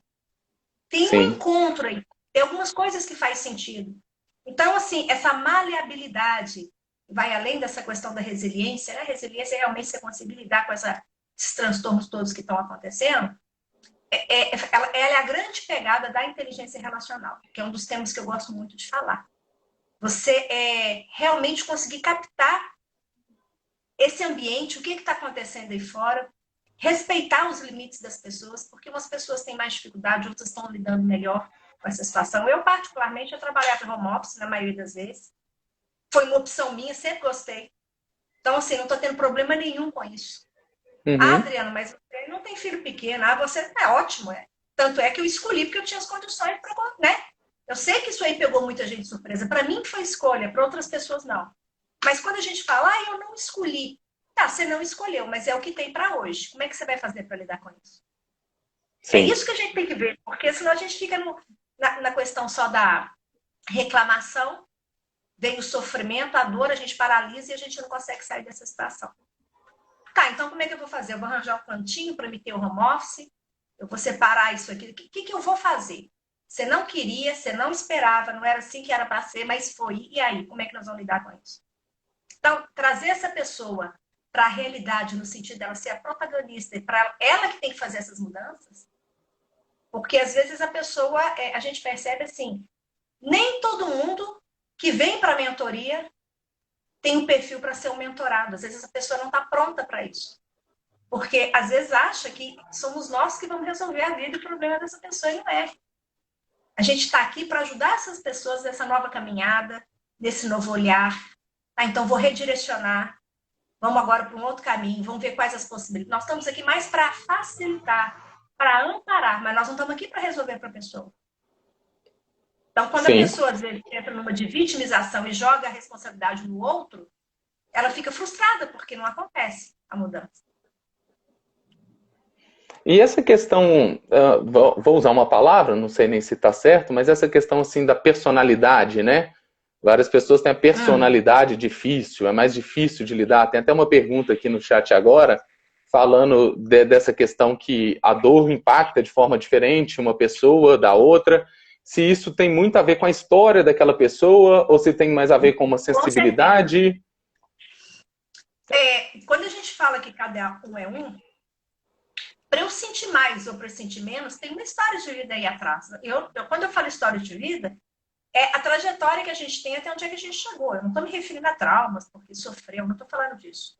B: Tem um encontro aí. Tem algumas coisas que faz sentido. Então, assim, essa maleabilidade vai além dessa questão da resiliência, né? A resiliência é realmente você conseguir lidar com esses transtornos todos que estão acontecendo. Ela é a grande pegada da inteligência relacional, que é um dos temas que eu gosto muito de falar. Você realmente conseguir captar esse ambiente, o que está acontecendo aí fora, respeitar os limites das pessoas, porque umas pessoas têm mais dificuldade, outras estão lidando melhor com essa situação. Eu, particularmente, eu trabalhava em home office na maioria das vezes. Foi uma opção minha, sempre gostei. Então, assim, não estou tendo problema nenhum com isso.
C: Uhum.
B: Ah, Adriana, mas você não tem filho pequeno. Ah, você é ótimo. Tanto é que eu escolhi porque eu tinha as condições para, né? Eu sei que isso aí pegou muita gente de surpresa. Para mim foi escolha, para outras pessoas não. Mas quando a gente fala, eu não escolhi. Tá, você não escolheu, mas é o que tem para hoje. Como é que você vai fazer para lidar com isso? Sim. É isso que a gente tem que ver, porque senão a gente fica na questão só da reclamação, vem o sofrimento, a dor, a gente paralisa e a gente não consegue sair dessa situação. Tá, então como é que eu vou fazer? Eu vou arranjar um cantinho para me ter o home office? Eu vou separar isso aqui? O que eu vou fazer? Você não queria, você não esperava, não era assim que era para ser, mas foi. E aí, como é que nós vamos lidar com isso? Então, trazer essa pessoa para a realidade, no sentido dela ser a protagonista, e para ela que tem que fazer essas mudanças, porque às vezes a pessoa, a gente percebe assim, nem todo mundo que vem para a mentoria tem um perfil para ser um mentorado. Às vezes a pessoa não está pronta para isso. Porque às vezes acha que somos nós que vamos resolver a vida e o problema dessa pessoa e não é. A gente está aqui para ajudar essas pessoas nessa nova caminhada, nesse novo olhar. Tá, então vou redirecionar. Vamos agora para um outro caminho, vamos ver quais as possibilidades. Nós estamos aqui mais para facilitar, para amparar, mas nós não estamos aqui para resolver para a pessoa. Então, quando a pessoa, às vezes, entra numa de vitimização e joga a responsabilidade no outro, ela fica frustrada, porque não acontece a mudança.
C: E essa questão, vou usar uma palavra, não sei nem se está certo, mas essa questão assim da personalidade, né? Várias pessoas têm a personalidade difícil, é mais difícil de lidar. Tem até uma pergunta aqui no chat agora, falando dessa questão que a dor impacta de forma diferente uma pessoa da outra. Se isso tem muito a ver com a história daquela pessoa, ou se tem mais a ver com uma sensibilidade.
B: Quando a gente fala que cada um é um, para eu sentir mais ou para eu sentir menos, tem uma história de vida aí atrás. Quando eu falo história de vida, é a trajetória que a gente tem até onde é que a gente chegou. Eu não estou me referindo a traumas, porque sofreu, não estou falando disso.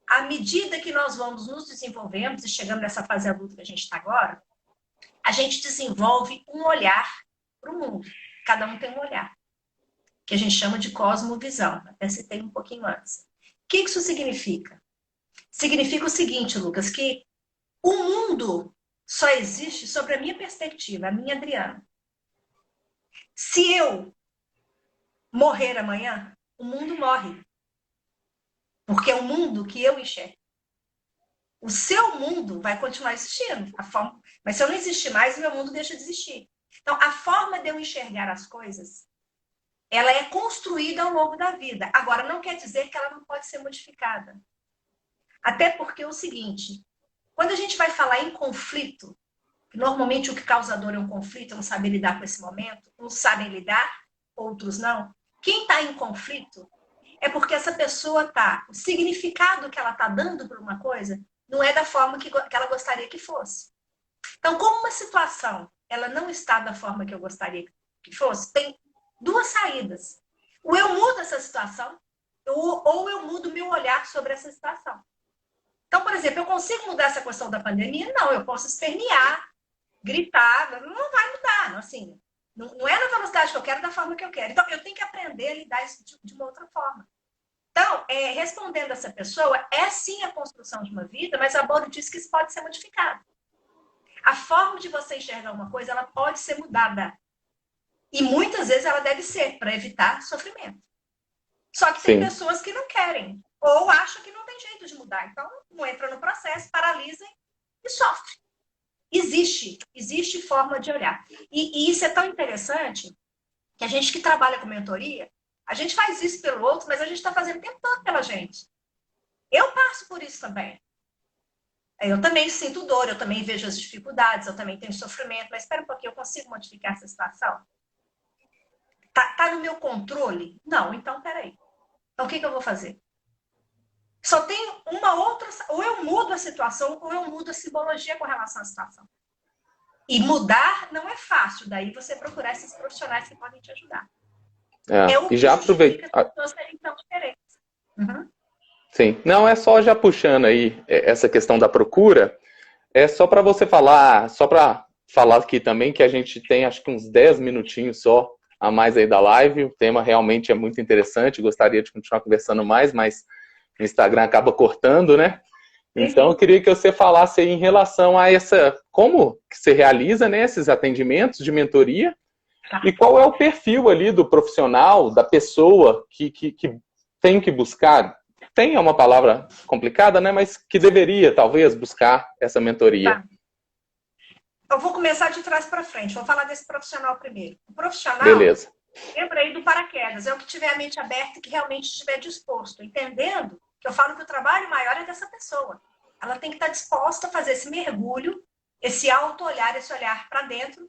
B: À medida que nós vamos nos desenvolvendo e chegando nessa fase adulta que a gente está agora, a gente desenvolve um olhar para o mundo. Cada um tem um olhar, que a gente chama de cosmovisão. Até citei um pouquinho antes. O que isso significa? Significa o seguinte, Lucas, que o mundo só existe sobre a minha perspectiva, a minha Adriana. Se eu morrer amanhã, o mundo morre. Porque é o mundo que eu enxergo. O seu mundo vai continuar existindo. Mas se eu não existir mais, o meu mundo deixa de existir. Então, a forma de eu enxergar as coisas, ela é construída ao longo da vida. Agora, não quer dizer que ela não pode ser modificada. Até porque é o seguinte, quando a gente vai falar em conflito, normalmente o que causa dor é um conflito, não saber lidar com esse momento, uns sabem lidar, outros não. Quem está em conflito é porque essa pessoa o significado que ela está dando para uma coisa não é da forma que ela gostaria que fosse. Então, como uma situação ela não está da forma que eu gostaria que fosse, tem duas saídas. Ou eu mudo essa situação, ou eu mudo meu olhar sobre essa situação. Então, por exemplo, eu consigo mudar essa questão da pandemia? Não, eu posso espernear, gritar, não vai mudar, assim, não é na velocidade que eu quero, da forma que eu quero. Então, eu tenho que aprender a lidar isso de uma outra forma. Então, respondendo essa pessoa, é sim a construção de uma vida, mas a Bodo diz que isso pode ser modificado. A forma de você enxergar uma coisa, ela pode ser mudada. E muitas vezes ela deve ser, para evitar sofrimento. Só que tem pessoas que não querem, ou acham que não tem jeito de mudar. Então, não entra no processo, paralisam e sofre. Existe forma de olhar. E isso é tão interessante que a gente que trabalha com mentoria, a gente faz isso pelo outro, mas a gente está fazendo o tempo todo pela gente. Eu passo por isso também. Eu também sinto dor, eu também vejo as dificuldades, eu também tenho sofrimento, mas espera um pouquinho, eu consigo modificar essa situação? Tá no meu controle? Não, então peraí. Então o que eu vou fazer? Só tem uma outra, ou eu mudo a situação, ou eu mudo a simbologia com relação à situação. E mudar não é fácil, daí você procurar esses profissionais que podem te ajudar. O que
C: e já aproveita.
B: as pessoas serem tão diferentes. Uhum.
C: Sim, não é só já puxando aí essa questão da procura, é só para você falar, só para falar aqui também que a gente tem acho que uns 10 minutinhos só a mais aí da live, o tema realmente é muito interessante, gostaria de continuar conversando mais, mas o Instagram acaba cortando, né? Então eu queria que você falasse aí em relação a como que você realiza, né, esses atendimentos de mentoria e qual é o perfil ali do profissional, da pessoa que tem que buscar. Tem uma palavra complicada, né? Mas que deveria, talvez, buscar essa mentoria.
B: Tá. Eu vou começar de trás para frente. Vou falar desse profissional primeiro. O profissional,
C: beleza,
B: lembra aí do paraquedas. É o que tiver a mente aberta e que realmente estiver disposto. Entendendo que eu falo que o trabalho maior é dessa pessoa. Ela tem que estar disposta a fazer esse mergulho, esse auto-olhar, esse olhar para dentro.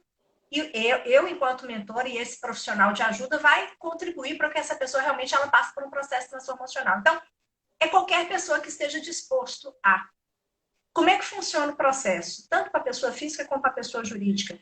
B: E eu, enquanto mentor, e esse profissional de ajuda, vai contribuir para que essa pessoa realmente ela passe por um processo transformacional. Então, é qualquer pessoa que esteja disposto a. Como é que funciona o processo? Tanto para a pessoa física como para a pessoa jurídica.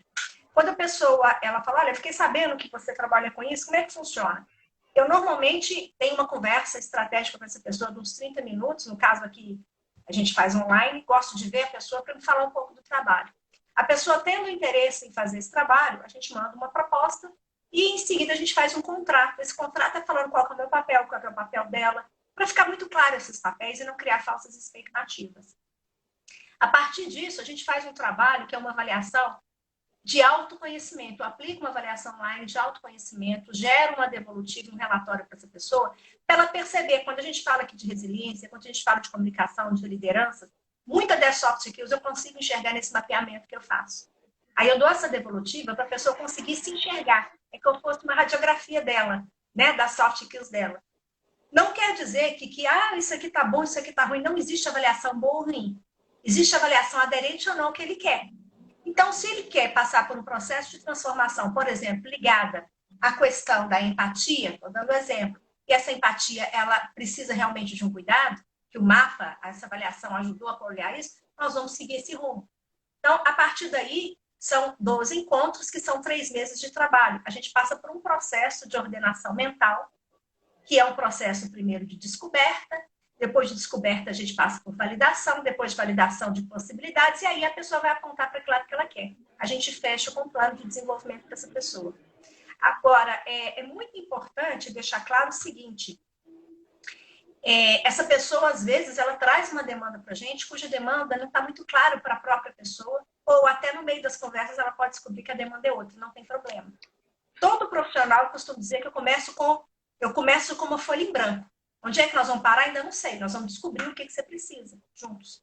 B: Quando a pessoa ela fala, olha, eu fiquei sabendo que você trabalha com isso, como é que funciona? Eu normalmente tenho uma conversa estratégica com essa pessoa de uns 30 minutos, no caso aqui a gente faz online, gosto de ver a pessoa para me falar um pouco do trabalho. A pessoa tendo interesse em fazer esse trabalho, a gente manda uma proposta e em seguida a gente faz um contrato. Esse contrato é falando qual é o meu papel, qual é o papel dela, para ficar muito claro esses papéis e não criar falsas expectativas. A partir disso, a gente faz um trabalho que é uma avaliação de autoconhecimento. Eu aplico uma avaliação online de autoconhecimento, gero uma devolutiva, um relatório para essa pessoa, para ela perceber, quando a gente fala aqui de resiliência, quando a gente fala de comunicação, de liderança, muita das soft skills eu consigo enxergar nesse mapeamento que eu faço. Aí eu dou essa devolutiva para a pessoa conseguir se enxergar. É que eu fosse uma radiografia dela, né, das soft skills dela. Não quer dizer que isso aqui tá bom, isso aqui tá ruim. Não existe avaliação boa ou ruim. Existe avaliação aderente ou não ao que ele quer. Então, se ele quer passar por um processo de transformação, por exemplo, ligada à questão da empatia, estou dando exemplo, e essa empatia, ela precisa realmente de um cuidado, que o mapa, essa avaliação ajudou a olhar isso, nós vamos seguir esse rumo. Então, a partir daí, são 12 encontros, que são 3 meses de trabalho. A gente passa por um processo de ordenação mental, que é um processo primeiro de descoberta, depois de descoberta a gente passa por validação, depois de validação de possibilidades, e aí a pessoa vai apontar para aquilo que ela quer. A gente fecha com o plano de desenvolvimento dessa pessoa. Agora, é muito importante deixar claro o seguinte, essa pessoa, às vezes, ela traz uma demanda para a gente, cuja demanda não está muito claro para a própria pessoa, ou até no meio das conversas ela pode descobrir que a demanda é outra, não tem problema. Todo profissional, eu costumo dizer que eu começo com uma folha em branco. Onde é que nós vamos parar? Ainda não sei. Nós vamos descobrir o que você precisa, juntos.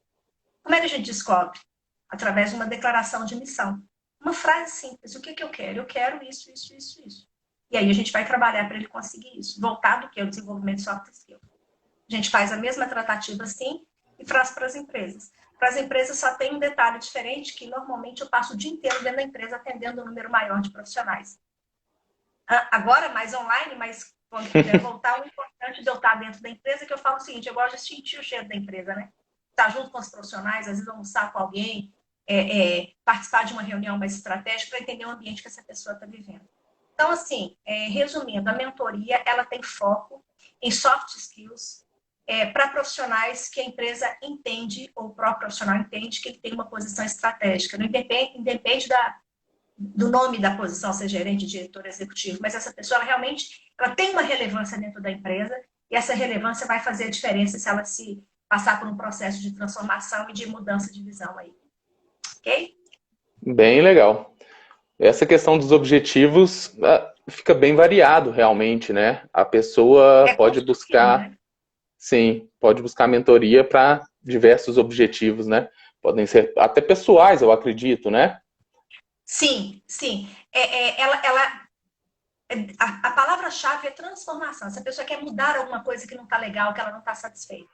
B: Como é que a gente descobre? Através de uma declaração de missão. Uma frase simples. O que eu quero? Eu quero isso, isso, isso, isso. E aí a gente vai trabalhar para ele conseguir isso. Voltado que é o desenvolvimento de soft skills. A gente faz a mesma tratativa assim e traz para as empresas. Para as empresas só tem um detalhe diferente, que normalmente eu passo o dia inteiro dentro da empresa atendendo um número maior de profissionais. Agora mais online, mas quando quiser voltar, o importante de eu estar dentro da empresa é que eu falo o seguinte, eu gosto de sentir o cheiro da empresa, né? Estar junto com os profissionais, às vezes almoçar com alguém, participar de uma reunião mais estratégica para entender o ambiente que essa pessoa está vivendo. Então, assim, resumindo, a mentoria ela tem foco em soft skills para profissionais que a empresa entende, ou o próprio profissional entende que ele tem uma posição estratégica. Não independe do nome da posição, ser gerente, diretor executivo, mas essa pessoa ela tem uma relevância dentro da empresa e essa relevância vai fazer a diferença se ela se passar por um processo de transformação e de mudança de visão aí. Ok?
C: Bem legal. Essa questão dos objetivos fica bem variado realmente, né? A pessoa pode buscar, né? Sim, pode buscar mentoria para diversos objetivos, né? Podem ser até pessoais, eu acredito, né?
B: Sim, sim. A palavra-chave é transformação. Se a pessoa quer mudar alguma coisa que não está legal, que ela não está satisfeita.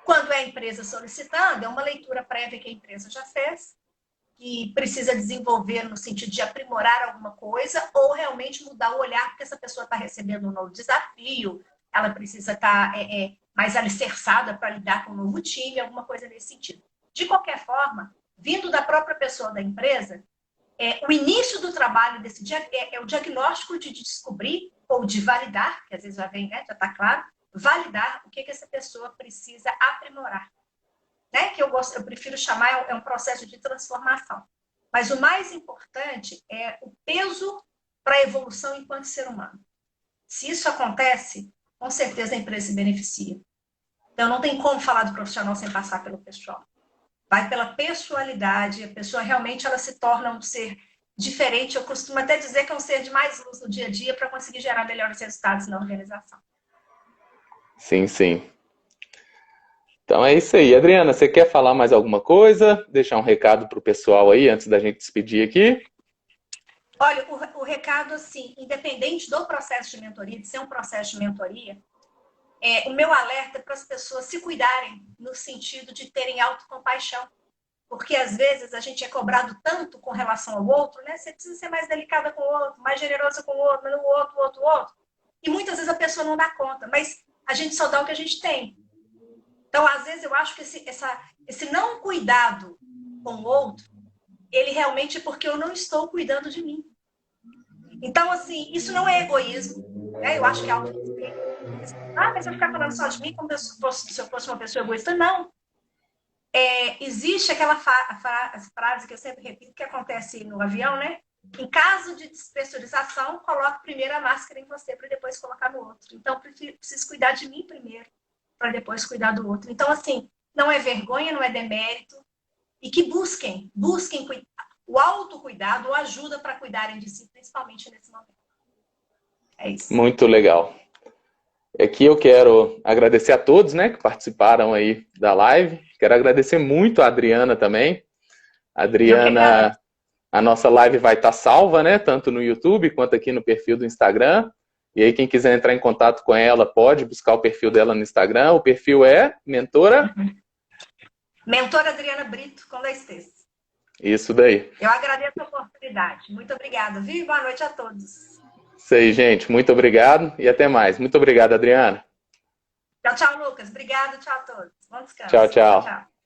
B: Quando é a empresa solicitando, é uma leitura prévia que a empresa já fez, que precisa desenvolver no sentido de aprimorar alguma coisa ou realmente mudar o olhar, porque essa pessoa está recebendo um novo desafio, ela precisa estar mais alicerçada para lidar com um novo time, alguma coisa nesse sentido. De qualquer forma, vindo da própria pessoa da empresa, o início do trabalho desse dia é o diagnóstico de descobrir ou de validar, que às vezes já vem, né, já está claro, validar o que essa pessoa precisa aprimorar. Né? Que eu prefiro chamar, é um processo de transformação. Mas o mais importante é o peso para a evolução enquanto ser humano. Se isso acontece, com certeza a empresa se beneficia. Então, não tem como falar do profissional sem passar pelo pessoal. Vai pela pessoalidade, a pessoa realmente ela se torna um ser diferente. Eu costumo até dizer que é um ser de mais luz no dia a dia para conseguir gerar melhores resultados na organização.
C: Sim, sim. Então é isso aí. Adriana, você quer falar mais alguma coisa? Deixar um recado para o pessoal aí, antes da gente despedir aqui?
B: Olha, o recado, assim, independente do processo de mentoria, de ser um processo de mentoria, o meu alerta é para as pessoas se cuidarem no sentido de terem autocompaixão. Porque, às vezes, a gente é cobrado tanto com relação ao outro, né? Você precisa ser mais delicada com o outro, mais generosa com o outro, no outro. E muitas vezes a pessoa não dá conta, mas a gente só dá o que a gente tem. Então, às vezes, eu acho que esse não cuidado com o outro, ele realmente é porque eu não estou cuidando de mim. Então, assim, isso não é egoísmo, né? Eu acho que é autorespeito. Mas eu ficar falando só de mim como se eu fosse uma pessoa egoísta. Não. Existe aquela frase que eu sempre repito, que acontece no avião, né? Em caso de despressurização, coloque primeiro a máscara em você para depois colocar no outro. Então, preciso cuidar de mim primeiro, para depois cuidar do outro. Então, assim, não é vergonha, não é demérito. E que busquem o autocuidado, ajuda para cuidarem de si, principalmente nesse momento. É isso.
C: Muito legal. Aqui eu quero agradecer a todos, né, que participaram aí da live. Quero agradecer muito a Adriana também. Adriana, a nossa live vai estar salva, né, tanto no YouTube quanto aqui no perfil do Instagram. E aí, quem quiser entrar em contato com ela, pode buscar o perfil dela no Instagram. O perfil é Mentora?
B: Mentora Adriana Brito, com 2 T's.
C: Isso daí.
B: Eu agradeço a oportunidade. Muito obrigada, viu? Boa noite a todos.
C: Isso aí, gente. Muito obrigado e até mais. Muito obrigado, Adriana.
B: Tchau, tchau, Lucas. Obrigado, tchau a todos. Bom descanso.
C: Tchau, tchau.
B: Tchau.